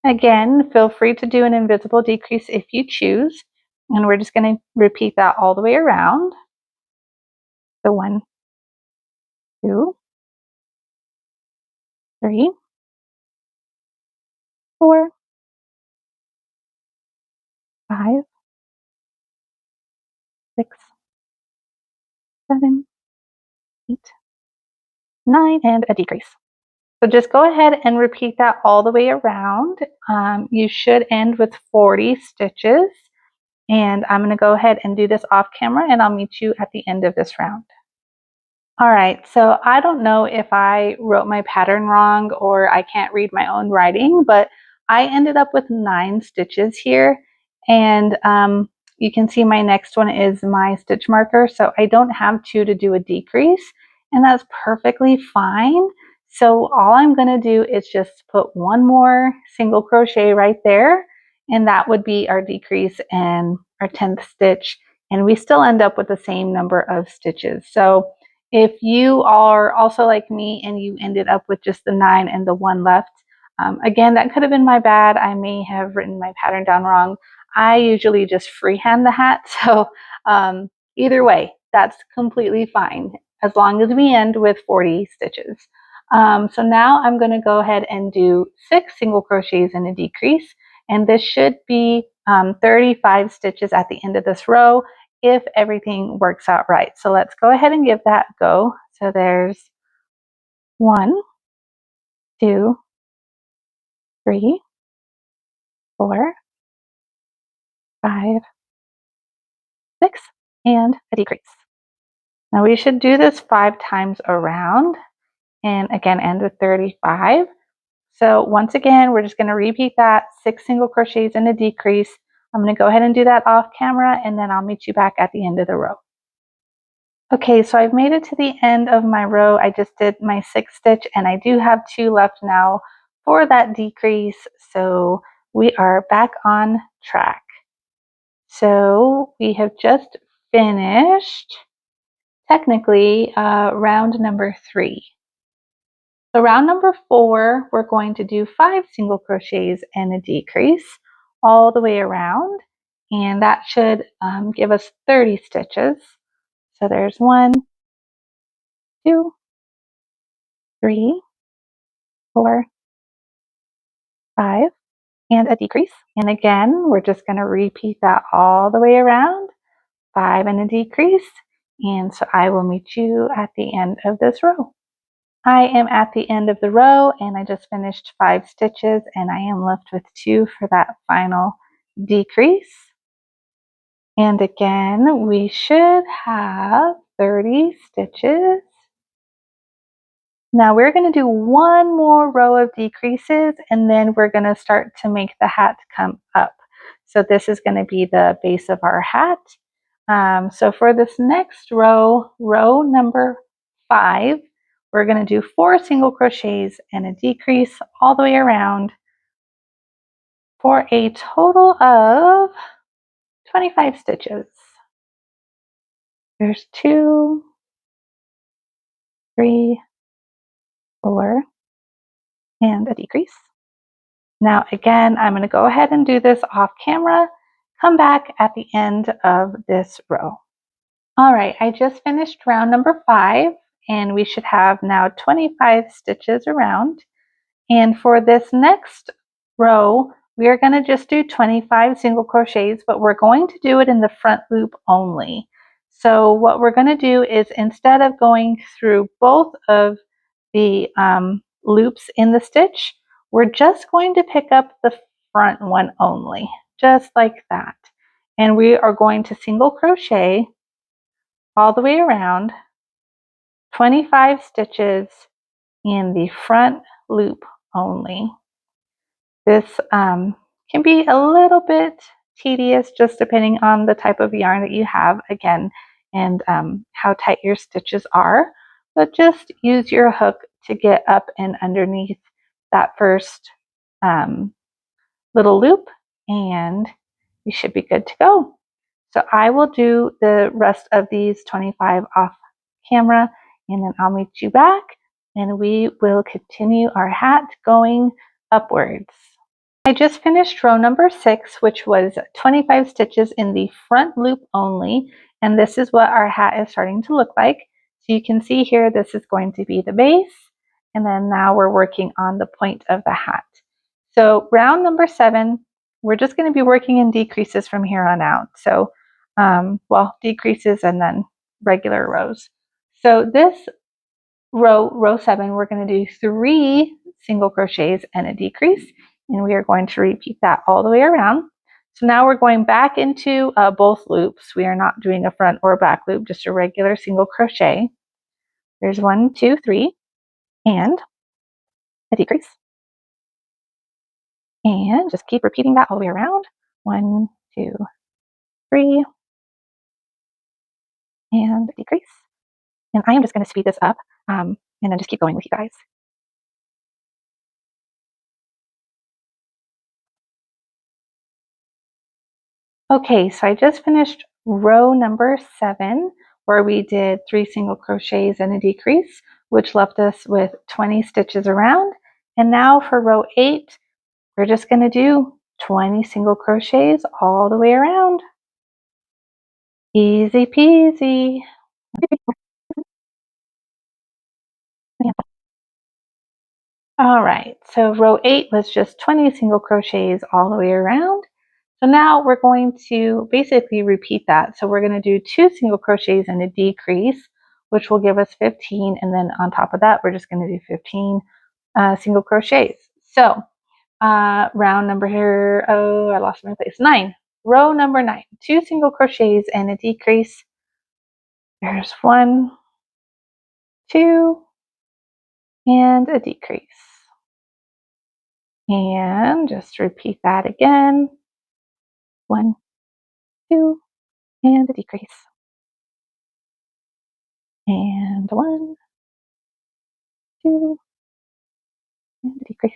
Again, feel free to do an invisible decrease if you choose, and we're just going to repeat that all the way around. So 1, 2, 3, 4, 5, 6, 7, 8, 9, and a decrease. So just go ahead and repeat that all the way around. You should end with 40 stitches. And I'm going to go ahead and do this off camera, and I'll meet you at the end of this round. All right, so I don't know if I wrote my pattern wrong or I can't read my own writing, but I ended up with 9 stitches here. And you can see my next one is my stitch marker, so I don't have 2 to do a decrease, and that's perfectly fine. So all I'm going to do is just put one more single crochet right there, and that would be our decrease and our 10th stitch, and we still end up with the same number of stitches. So if you are also like me and you ended up with just the 9 and the 1 left, again, that could have been my bad. I may have written my pattern down wrong. I usually just freehand the hat, so either way, that's completely fine as long as we end with 40 stitches. So now I'm going to go ahead and do 6 single crochets and a decrease, and this should be 35 stitches at the end of this row if everything works out right. So let's go ahead and give that a go. So there's 1, 2, 3, 4, 5, 6, and a decrease. Now we should do this 5 times around, and again end with 35. So once again, we're just going to repeat that 6 single crochets and a decrease. I'm going to go ahead and do that off camera, and then I'll meet you back at the end of the row. Okay, so I've made it to the end of my row. I just did my 6th stitch, and I do have 2 left now for that decrease. So we are back on track. So we have just finished technically round number 3. So round number 4, we're going to do 5 single crochets and a decrease all the way around, and that should give us 30 stitches. So there's 1, 2, 3, 4, 5, and a decrease. And again, we're just going to repeat that all the way around, 5 and a decrease. And so I will meet you at the end of this row. I am at the end of the row, and I just finished 5 stitches, and I am left with 2 for that final decrease. And again, we should have 30 stitches. Now we're going to do one more row of decreases, and then we're going to start to make the hat come up. So this is going to be the base of our hat. So for this next row, row number 5, we're going to do 4 single crochets and a decrease all the way around for a total of 25 stitches. There's 2, 3, 4, and a decrease. Now again, I'm going to go ahead and do this off camera, come back at the end of this row. All right, I just finished round number 5, and we should have now 25 stitches around. And for this next row, we are going to just do 25 single crochets, but we're going to do it in the front loop only. So what we're going to do is, instead of going through both of the loops in the stitch, we're just going to pick up the front one only, just like that. And we are going to single crochet all the way around, 25 stitches in the front loop only. This can be a little bit tedious, just depending on the type of yarn that you have, again, and how tight your stitches are, but just use your hook to get up and underneath that first little loop, and you should be good to go. So I will do the rest of these 25 off camera, and then I'll meet you back and we will continue our hat going upwards. I just finished row number 6, which was 25 stitches in the front loop only, and this is what our hat is starting to look like. So you can see here, this is going to be the base, and then now we're working on the point of the hat. So round number 7, we're just going to be working in decreases from here on out. So, well, decreases and then regular rows. So this row 7, we're going to do 3 single crochets and a decrease, and we are going to repeat that all the way around. So now we're going back into both loops. We are not doing a front or back loop, just a regular single crochet. There's 1, 2, 3, and a decrease. And just keep repeating that all the way around. 1, 2, 3, and a decrease. And I am just going to speed this up and then just keep going with you guys. Okay, so I just finished row number 7, where we did 3 single crochets and a decrease, which left us with 20 stitches around. And now for row 8, we're just going to do 20 single crochets all the way around. Easy peasy. All right, so row 8 was just 20 single crochets all the way around. So now we're going to basically repeat that. So we're going to do 2 single crochets and a decrease, which will give us 15. And then on top of that, we're just going to do 15 single crochets. So round number here, oh, I lost my place, 9. Row number 9, 2 single crochets and a decrease. There's 1, 2, and a decrease. And just repeat that again. 1, 2, and a decrease. And 1, 2, and a decrease.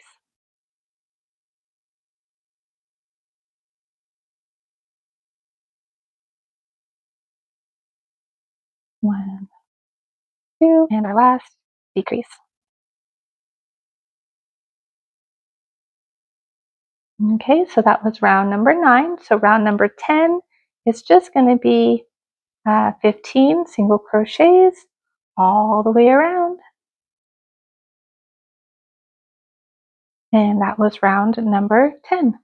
One, 2, and our last decrease. Okay, so that was round number 9. So round number 10 is just going to be 15 single crochets all the way around. And that was round number 10.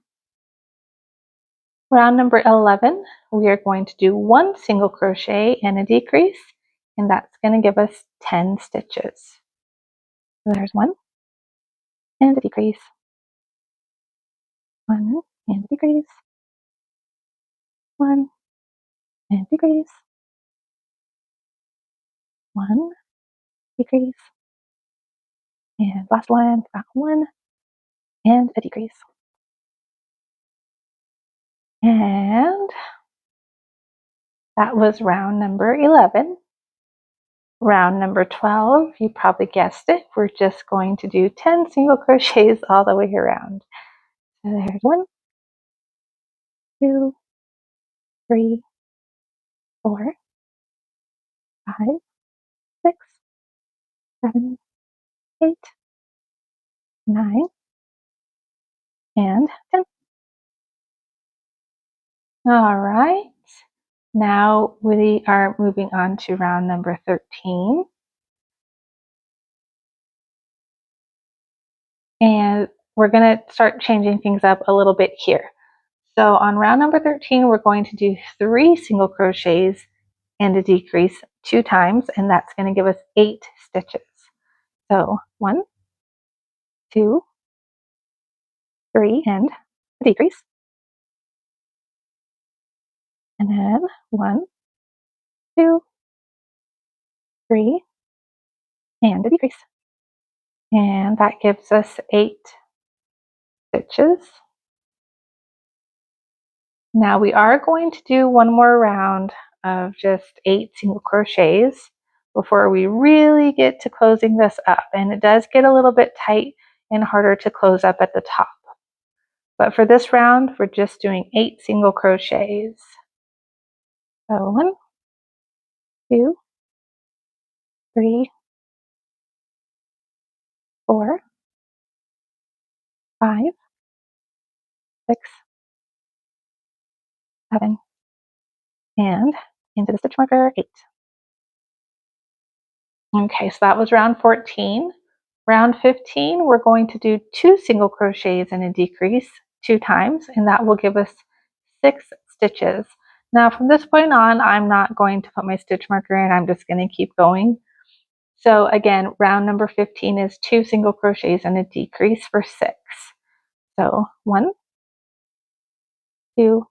Round number 11, we are going to do 1 single crochet and a decrease, and that's going to give us 10 stitches. So there's 1 and a decrease, 1 and a decrease, 1 and a decrease, 1 decrease, and last one, 1 and a decrease. And that was round number 11. Round number 12, you probably guessed it, we're just going to do 10 single crochets all the way around. So there's 1, 2, 3, 4, 5, 6, 7, 8, 9, and 10. All right. Now we are moving on to round number 13. And we're going to start changing things up a little bit here. So on round number 13, we're going to do 3 single crochets and a decrease 2 times, and that's going to give us 8 stitches. So 1, 2, 3, and a decrease. And then 1, 2, 3, and a decrease. And that gives us 8 stitches. Now we are going to do one more round of just 8 single crochets before we really get to closing this up. And it does get a little bit tight and harder to close up at the top. But for this round, we're just doing 8 single crochets. So 1, 2, 3, 4, 5, 6, 7, and into the stitch marker 8. Okay, so that was round 14. Round 15, we're going to do 2 single crochets and a decrease 2 times, and that will give us 6 stitches. Now from this point on, I'm not going to put my stitch marker in, I'm just going to keep going. So again, round number 15 is 2 single crochets and a decrease for 6. So 1, 2,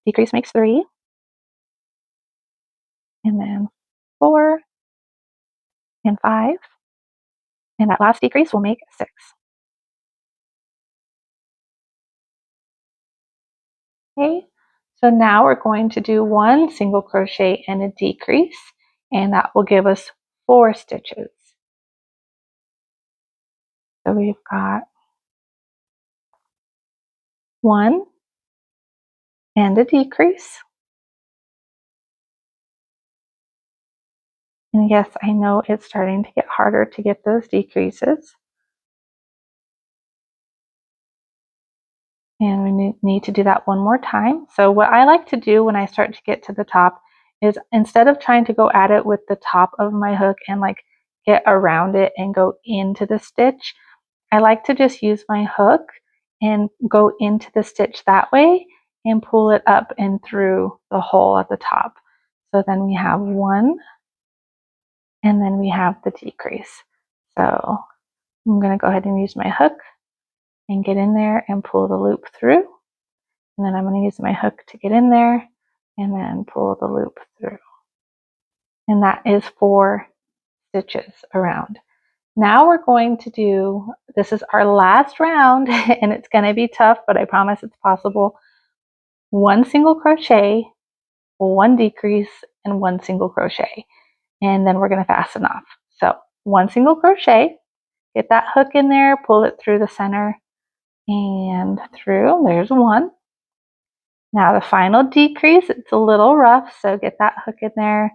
decrease makes 3, and then 4, and 5, and that last decrease will make 6. Okay, so now we're going to do 1 single crochet and a decrease, and that will give us 4 stitches. So we've got 1 and a decrease. And yes, I know it's starting to get harder to get those decreases. And we need to do that one more time. So what I like to do when I start to get to the top is, instead of trying to go at it with the top of my hook and like get around it and go into the stitch, I like to just use my hook and go into the stitch that way and pull it up and through the hole at the top. So then we have 1, and then we have the decrease. So I'm going to go ahead and use my hook and get in there and pull the loop through. And then I'm going to use my hook to get in there and then pull the loop through. And that is 4 stitches around. Now we're going to do, this is our last round, and it's going to be tough, but I promise it's possible. 1 single crochet, 1 decrease, and 1 single crochet. And then we're going to fasten off. So 1 single crochet, get that hook in there, pull it through the center and through. There's 1. Now the final decrease, it's a little rough, so get that hook in there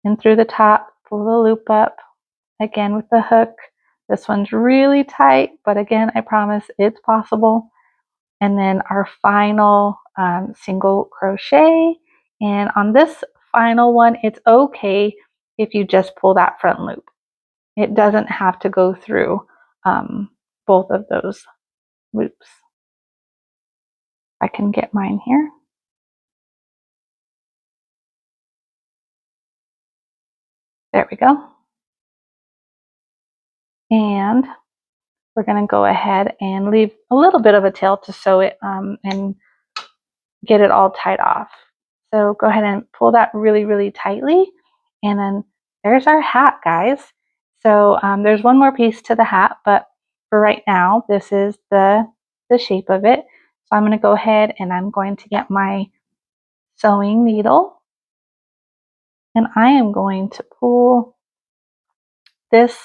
and through the top, pull the loop up, again with the hook. This one's really tight, but again, I promise it's possible. And then our final single crochet. And on this final one, it's okay if you just pull that front loop. It doesn't have to go through both of those loops. I can get mine here. There we go. And we're going to go ahead and leave a little bit of a tail to sew it and get it all tied off. So go ahead and pull that really, really tightly. And then there's our hat, guys. So there's one more piece to the hat, but for right now, this is the shape of it. So I'm going to go ahead and I'm going to get my sewing needle. And I am going to pull this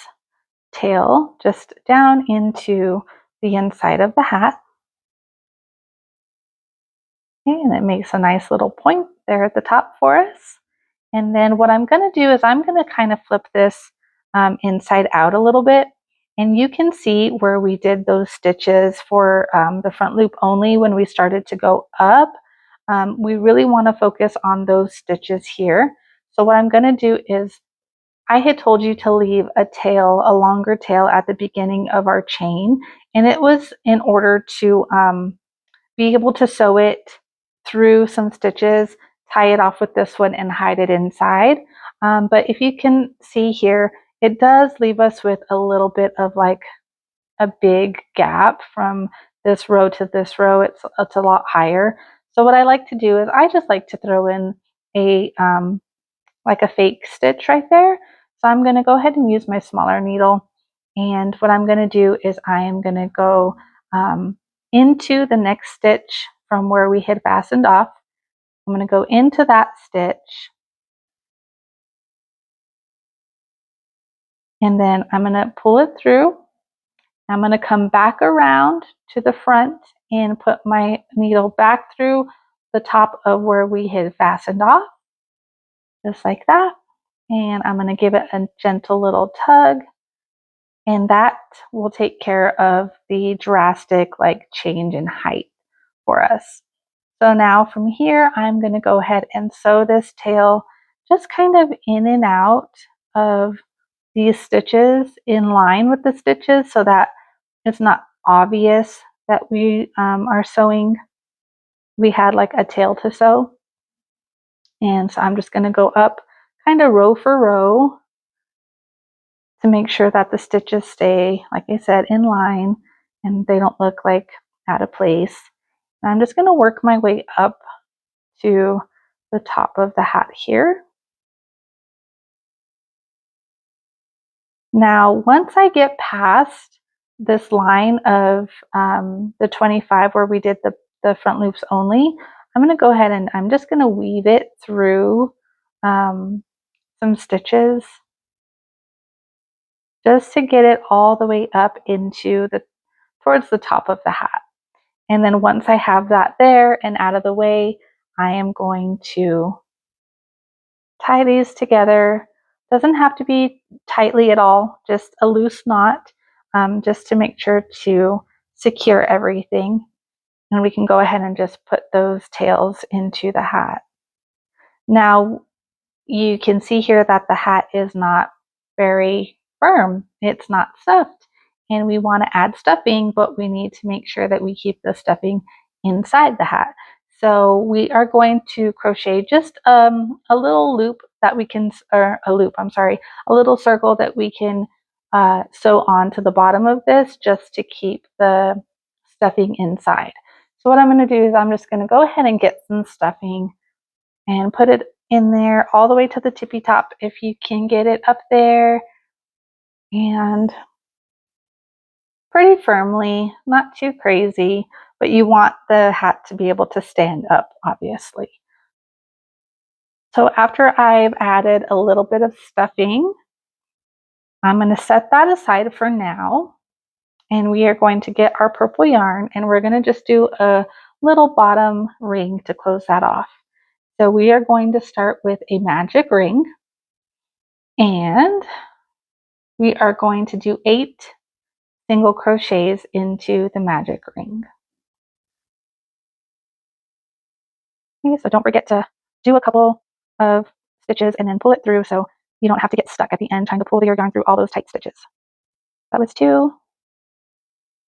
tail just down into the inside of the hat. Okay, and it makes a nice little point there at the top for us. And then what I'm going to do is I'm going to kind of flip this inside out a little bit. And you can see where we did those stitches for the front loop only when we started to go up. We really want to focus on those stitches here. So what I'm going to do is I had told you to leave a tail, a longer tail at the beginning of our chain. And it was in order to be able to sew it through some stitches, tie it off with this one and hide it inside. But if you can see here, it does leave us with a little bit of like a big gap from this row to this row. It's a lot higher. So what I like to do is I just like to throw in a like a fake stitch right there. So I'm going to go ahead and use my smaller needle. And what I'm going to do is I am going to go into the next stitch from where we had fastened off. I'm going to go into that stitch. And then I'm going to pull it through. I'm going to come back around to the front and put my needle back through the top of where we had fastened off, just like that. And I'm going to give it a gentle little tug, and that will take care of the drastic like change in height for us. So now from here, I'm going to go ahead and sew this tail just kind of in and out of these stitches in line with the stitches so that it's not obvious that we are sewing. We had like a tail to sew. And so I'm just going to go up kind of row for row to make sure that the stitches stay, like I said, in line and they don't look like out of place. And I'm just going to work my way up to the top of the hat here. Now, once I get past this line of the 25 where we did the front loops only, I'm going to go ahead and I'm just going to weave it through some stitches just to get it all the way up into towards the top of the hat. And then once I have that there and out of the way, I am going to tie these together. Doesn't have to be tightly at all, just a loose knot, just to make sure to secure everything. And we can go ahead and just put those tails into the hat. Now, you can see here that the hat is not very firm. It's not stuffed. And we want to add stuffing, but we need to make sure that we keep the stuffing inside the hat. So we are going to crochet just a little loop that we can, or a loop, I'm sorry, a little circle that we can sew on to the bottom of this just to keep the stuffing inside. So what I'm going to do is I'm just going to go ahead and get some stuffing and put it in there all the way to the tippy top if you can get it up there, and pretty firmly, not too crazy, but you want the hat to be able to stand up, obviously. So after I've added a little bit of stuffing, I'm going to set that aside for now, and we are going to get our purple yarn and we're going to just do a little bottom ring to close that off. So we are going to start with a magic ring, and we are going to do 8 single crochets into the magic ring. Okay, so don't forget to do a couple of stitches and then pull it through so you don't have to get stuck at the end trying to pull your yarn through all those tight stitches. That was 2,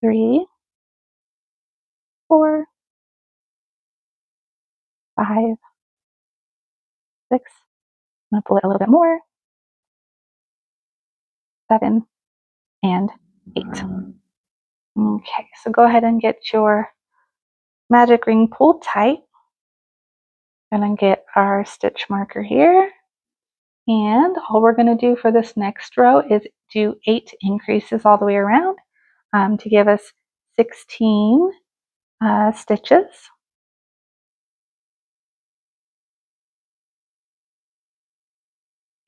3, 4, 5, 6. I'm going to pull it a little bit more. 7 and 8. Okay, so go ahead and get your magic ring pulled tight. And then get our stitch marker here. And all we're going to do for this next row is do 8 increases all the way around to give us 16 stitches.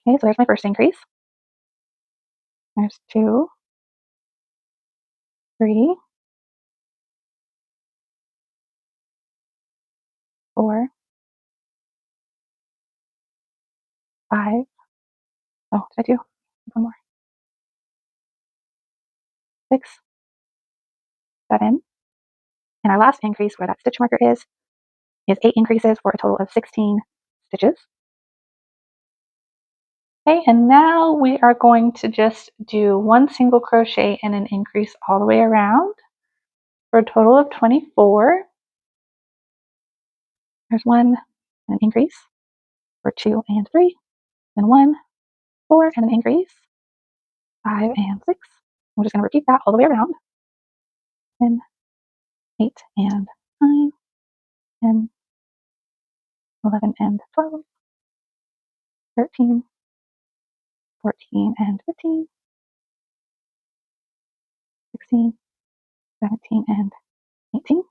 Okay, so there's my first increase. There's 2, 3, 4, 5. Oh, did I do one more? 6, 7. And our last increase where that stitch marker is 8 increases for a total of 16 stitches. Okay, and now we are going to just do one single crochet and an increase all the way around for a total of 24. There's 1 and an increase for 2 and 3, and 1, 4 and an increase, 5 and 6. We're just going to repeat that all the way around. 10, 8 and 9, 10, 11 and 12, 13, 14 and 15, 16, 17 and 18,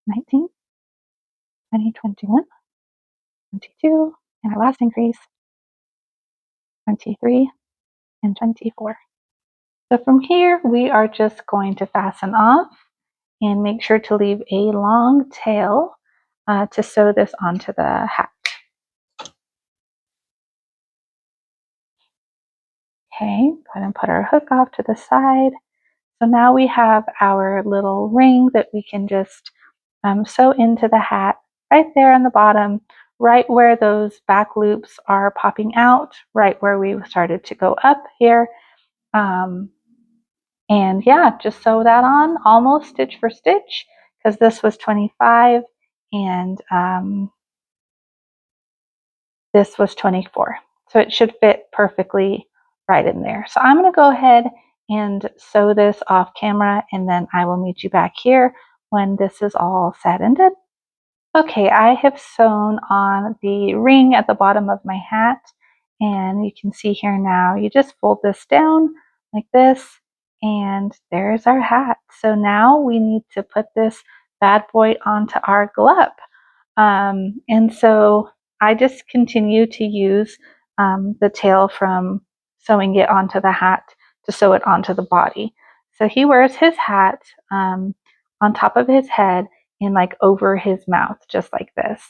19, 20, 21, 22, and our last increase, 23 and 24. So from here, we are just going to fasten off and make sure to leave a long tail to sew this onto the hat. Okay, go ahead and put our hook off to the side. So now we have our little ring that we can just sew into the hat right there on the bottom, right where those back loops are popping out, right where we started to go up here. And yeah, just sew that on almost stitch for stitch because this was 25 and this was 24. So it should fit perfectly right in there. So I'm going to go ahead and sew this off camera and then I will meet you back here when this is all said and done. Okay, I have sewn on the ring at the bottom of my hat and you can see here now, you just fold this down like this and there's our hat. So now we need to put this bad boy onto our glep. And so I just continue to use the tail from sewing it onto the hat to sew it onto the body. So he wears his hat on top of his head and like over his mouth, just like this.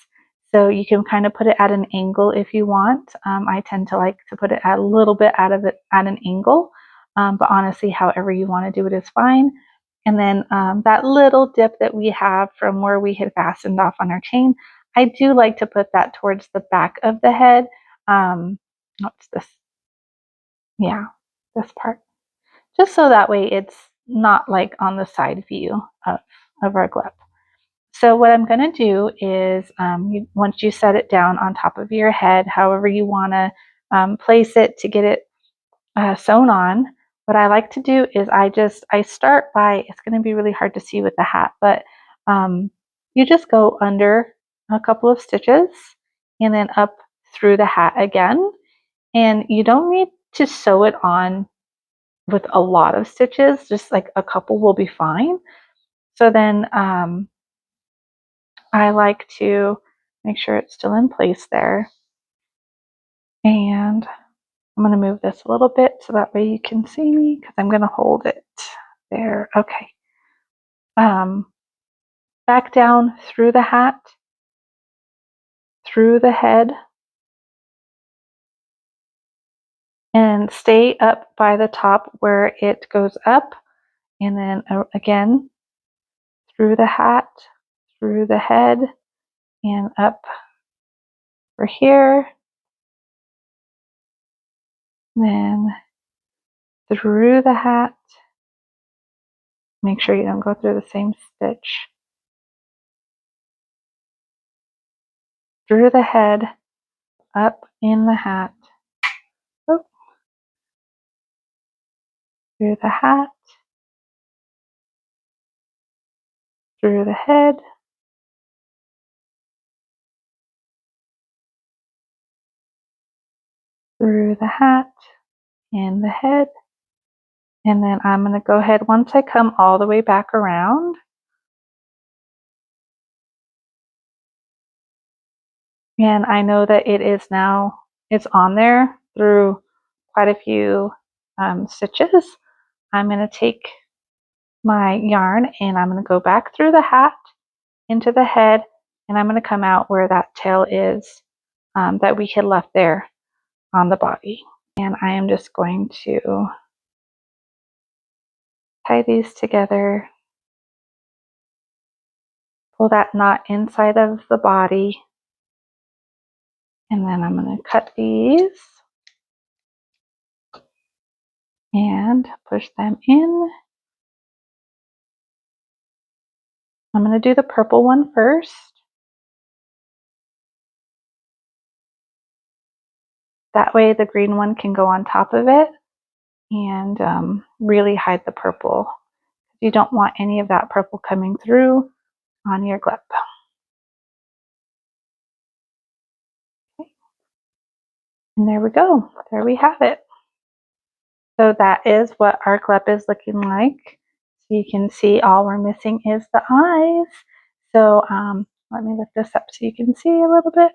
So you can kind of put it at an angle if you want. I tend to like to put it at a little bit out of it at an angle, but honestly, however you want to do it is fine. And then that little dip that we have from where we had fastened off on our chain, I do like to put that towards the back of the head. What's this? Yeah, this part. Just so that way it's not like on the side view of our glep. So what I'm going to do is once you set it down on top of your head, however you want to place it to get it sewn on, what I like to do is I start by, it's going to be really hard to see with the hat, but you just go under a couple of stitches and then up through the hat again. And you don't need to sew it on with a lot of stitches, just like a couple will be fine. So then I like to make sure it's still in place there. And I'm going to move this a little bit so that way you can see me because I'm going to hold it there. Okay. Back down through the hat, through the head, and stay up by the top where it goes up. And then again, through the hat, through the head, and up for here. Then through the hat. Make sure you don't go through the same stitch. Through the head, up in the hat. Oh, through the hat, through the head, through the hat, and the head. And then I'm going to go ahead once I come all the way back around. And I know that it is now, it's on there through quite a few stitches. I'm going to take my yarn and I'm going to go back through the hat into the head and I'm going to come out where that tail is that we had left there on the body. And I am just going to tie these together, pull that knot inside of the body, and then I'm going to cut these and push them in. I'm going to do the purple one first. That way the green one can go on top of it and really hide the purple. You don't want any of that purple coming through on your glep. Okay. And there we go. There we have it. So that is what our glep is looking like. So you can see all we're missing is the eyes. So let me lift this up so you can see a little bit.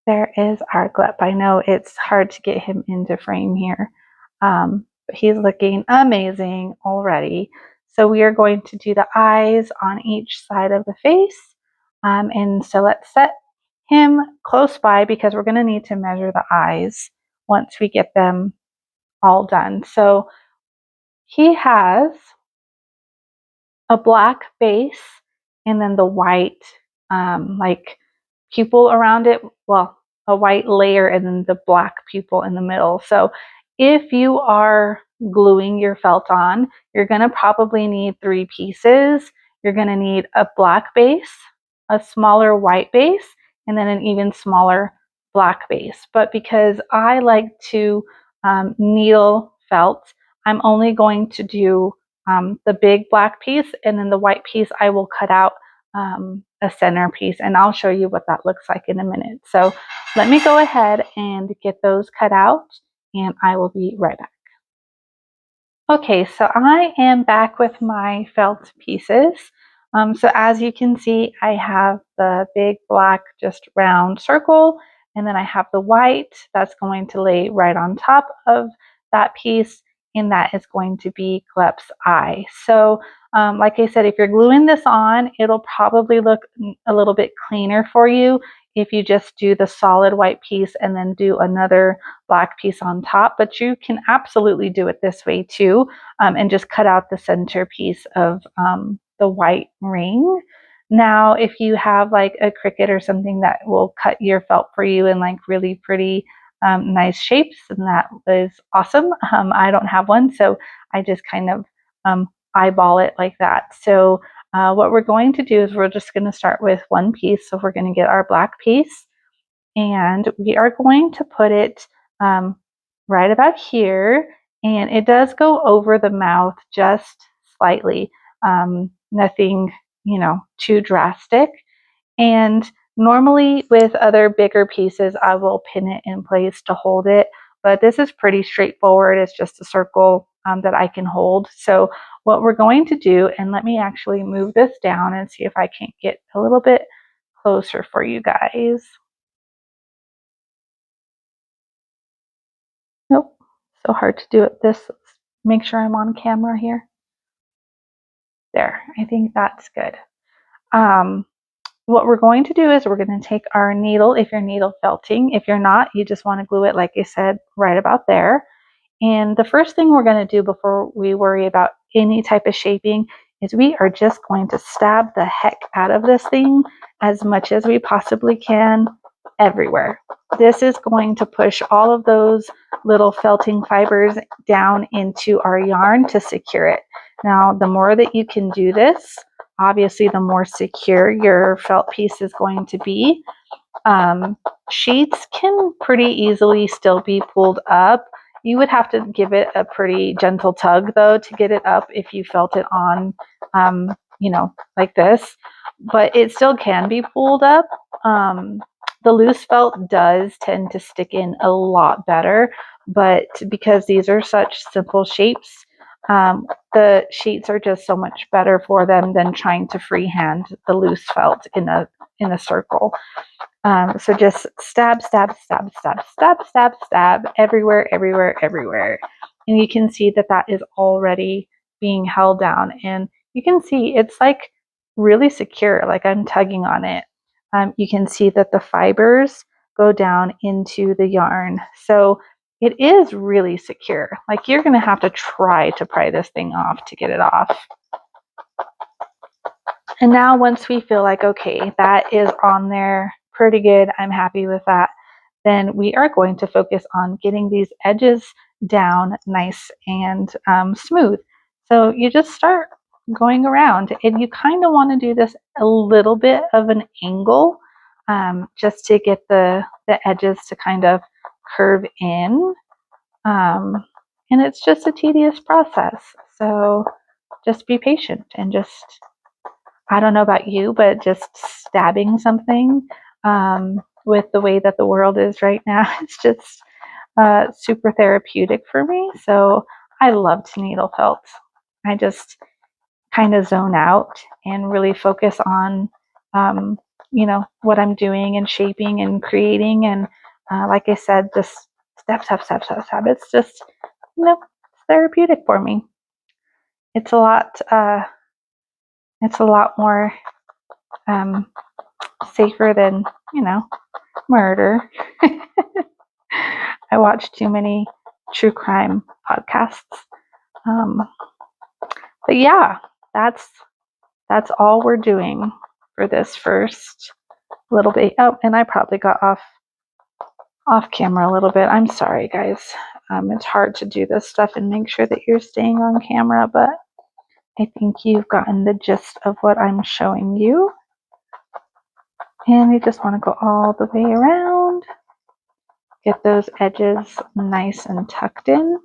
There is our Glep. I know it's hard to get him into frame here, but he's looking amazing already. So we are going to do the eyes on each side of the face. And so let's set him close by because we're going to need to measure the eyes once we get them all done. So he has a black base and then the white like pupil around it, well, a white layer and then the black pupil in the middle. So if you are gluing your felt on, you're going to probably need 3 pieces. You're going to need a black base, a smaller white base, and then an even smaller black base. But because I like to needle felt, I'm only going to do the big black piece, and then the white piece I will cut out a center piece, and I'll show you what that looks like in a minute. So let me go ahead and get those cut out, and I will be right back. Okay, so I am back with my felt pieces. So as you can see, I have the big black just round circle, and then I have the white that's going to lay right on top of that piece, and that is going to be Glep's eye. So like I said, if you're gluing this on, it'll probably look a little bit cleaner for you if you just do the solid white piece and then do another black piece on top, but you can absolutely do it this way too, and just cut out the center piece of the white ring. Now, if you have like a Cricut or something that will cut your felt for you in like really pretty nice shapes, and that is awesome. I don't have one, so I just kind of eyeball it like that. So what we're going to do is we're just going to start with one piece. So we're going to get our black piece, and we are going to put it right about here, and it does go over the mouth just slightly, nothing too drastic. And normally with other bigger pieces I will pin it in place to hold it, but this is pretty straightforward. It's just a circle that I can hold. So what we're going to do, and let me actually move this down and see if I can't get a little bit closer for you guys. Nope, so hard to do it. Let's make sure I'm on camera here. There, I think that's good. What we're going to do is we're going to take our needle, if you're needle felting. If you're not, you just want to glue it, like I said, right about there. And the first thing we're going to do before we worry about any type of shaping is we are just going to stab the heck out of this thing as much as we possibly can everywhere. This is going to push all of those little felting fibers down into our yarn to secure it. Now, the more that you can do this, obviously the more secure your felt piece is going to be. Sheets can pretty easily still be pulled up. You would have to give it a pretty gentle tug though to get it up if you felt it on, like this, but it still can be pulled up. The loose felt does tend to stick in a lot better, but because these are such simple shapes, the sheets are just so much better for them than trying to freehand the loose felt in a circle. So just stab, stab, stab, stab, stab, stab, stab, everywhere, everywhere, everywhere. And you can see that that is already being held down. And you can see it's like really secure, like I'm tugging on it. you can see that the fibers go down into the yarn. So it is really secure. Like, you're going to have to try to pry this thing off to get it off. And now once we feel like, okay, that is on there pretty good, I'm happy with that, then we are going to focus on getting these edges down nice and smooth. So you just start going around, and you kind of want to do this a little bit of an angle, just to get the edges to kind of curve in. And it's just a tedious process. So just be patient and just, I don't know about you, but just stabbing something with the way that the world is right now, it's just super therapeutic for me. So I love to needle felt. I just kind of zone out and really focus on, what I'm doing and shaping and creating. And like I said, just step, step, step, step, step. It's just, it's therapeutic for me. It's a lot. It's a lot more safer than, murder. I watch too many true crime podcasts. But yeah, that's all we're doing for this first little bit. Oh, and I probably got off camera a little bit. I'm sorry, guys. It's hard to do this stuff and make sure that you're staying on camera, but I think you've gotten the gist of what I'm showing you. And you just want to go all the way around. Get those edges nice and tucked in.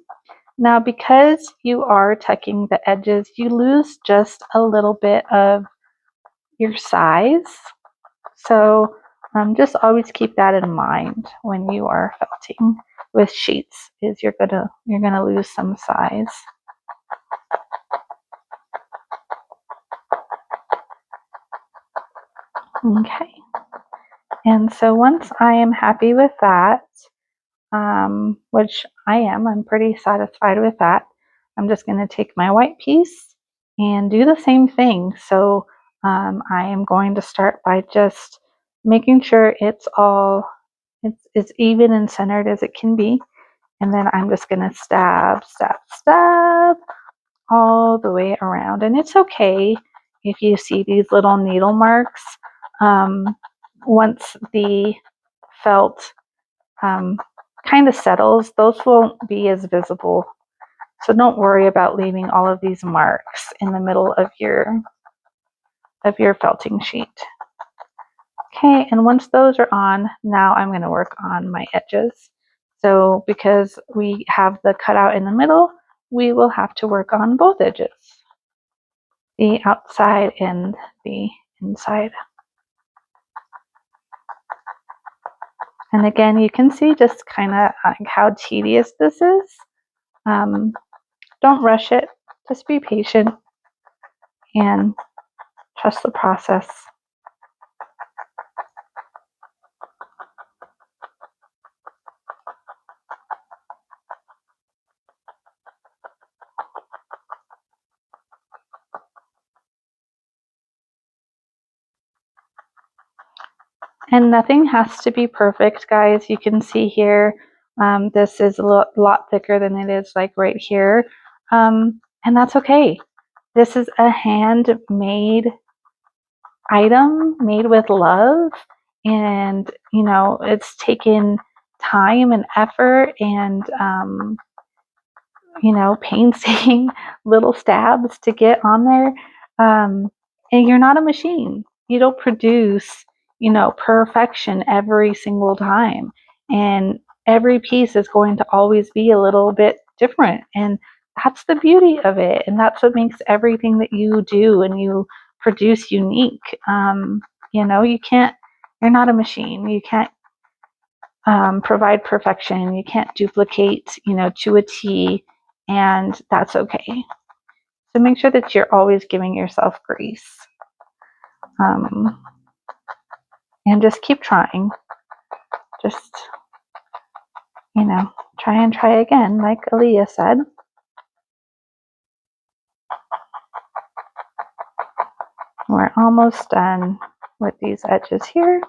Now, because you are tucking the edges, you lose just a little bit of your size. So just always keep that in mind when you are felting with sheets, is you're gonna lose some size. Okay. And so once I am happy with that, which I'm pretty satisfied with that, I'm just going to take my white piece and do the same thing. So I am going to start by just making sure it's as even and centered as it can be. And then I'm just going to stab, stab, stab all the way around. And it's okay if you see these little needle marks. Once the felt kind of settles, those won't be as visible. So don't worry about leaving all of these marks in the middle of your felting sheet. Okay, and once those are on, now I'm going to work on my edges. So because we have the cutout in the middle, we will have to work on both edges, the outside and the inside. And again, you can see just kind of how tedious this is. Don't rush it. Just be patient and trust the process. And nothing has to be perfect, guys. You can see here, this is a lot thicker than it is like right here. And that's okay. This is a handmade item made with love. And, it's taken time and effort and, painstaking little stabs to get on there. And you're not a machine. You don't produce, perfection every single time. And every piece is going to always be a little bit different. And that's the beauty of it. And that's what makes everything that you do and you produce unique. You're not a machine. You can't provide perfection. You can't duplicate, to a T, and that's okay. So make sure that you're always giving yourself grace. And just keep trying. Just, try and try again, like Aaliyah said. We're almost done. with these edges here.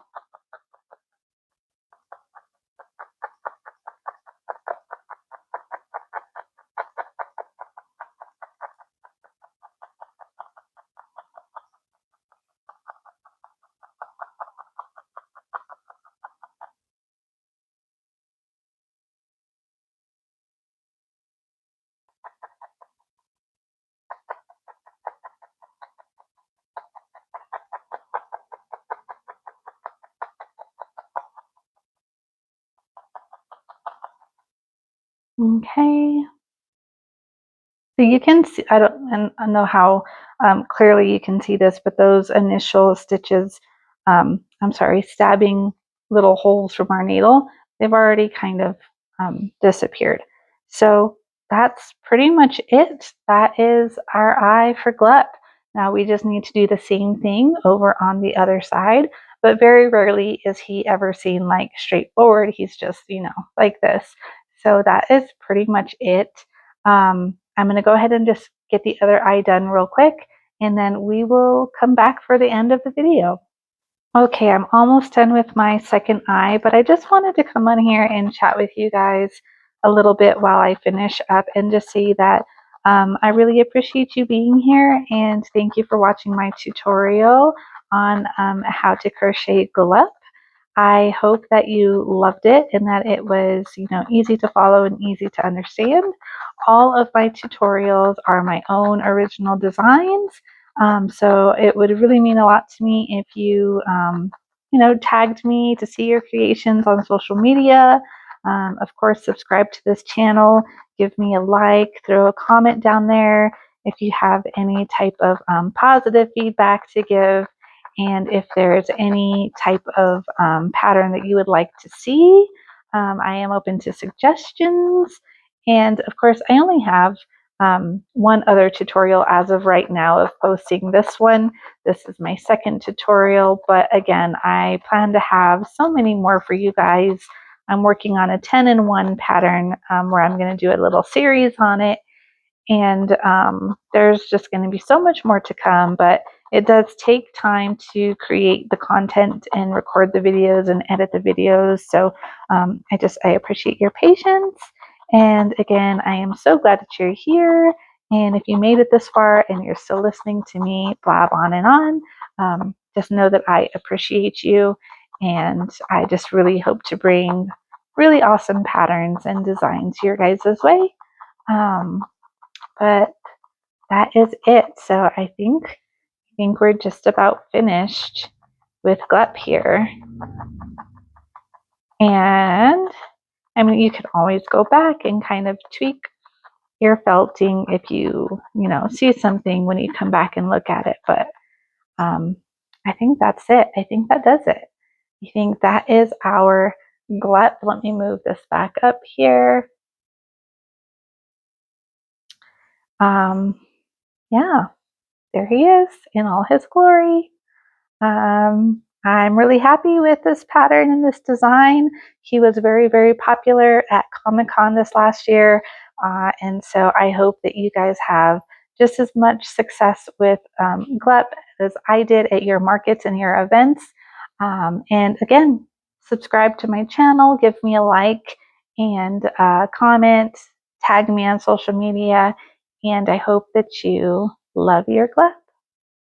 Okay. So you can see, I don't know how clearly you can see this, but those initial stitches, I'm sorry, stabbing little holes from our needle, they've already kind of disappeared. So that's pretty much it. That is our eye for Glep. Now we just need to do the same thing over on the other side, but very rarely is he ever seen like straightforward. He's just, like this. So that is pretty much it. I'm going to go ahead and just get the other eye done real quick, and then we will come back for the end of the video. Okay, I'm almost done with my second eye, but I just wanted to come on here and chat with you guys a little bit while I finish up and just say that I really appreciate you being here, and thank you for watching my tutorial on how to crochet Glep. I hope that you loved it and that it was, easy to follow and easy to understand. All of my tutorials are my own original designs. So it would really mean a lot to me if you, tagged me to see your creations on social media. Of course, subscribe to this channel, give me a like, throw a comment down there if you have any type of positive feedback to give. And if there's any type of pattern that you would like to see, I am open to suggestions. And of course, I only have one other tutorial as of right now of posting this one. This is my second tutorial, but again, I plan to have so many more for you guys. I'm working on a 10-in-1 pattern where I'm going to do a little series on it. And there's just going to be so much more to come, but it does take time to create the content and record the videos and edit the videos. So I appreciate your patience. And again, I am so glad that you're here. And if you made it this far and you're still listening to me blab on and on, just know that I appreciate you. And I just really hope to bring really awesome patterns and designs your guys' way. But that is it. So I think we're just about finished with Glep here. And I mean, you can always go back and kind of tweak your felting if you see something when you come back and look at it. But I think that's it. I think that does it. I think that is our Glep. Let me move this back up here. Yeah, there he is in all his glory. I'm really happy with this pattern and this design. He was very, very popular at Comic-Con this last year. And so I hope that you guys have just as much success with Glep as I did at your markets and your events. And again, subscribe to my channel, give me a like and comment, tag me on social media. And I hope that you love your Glep.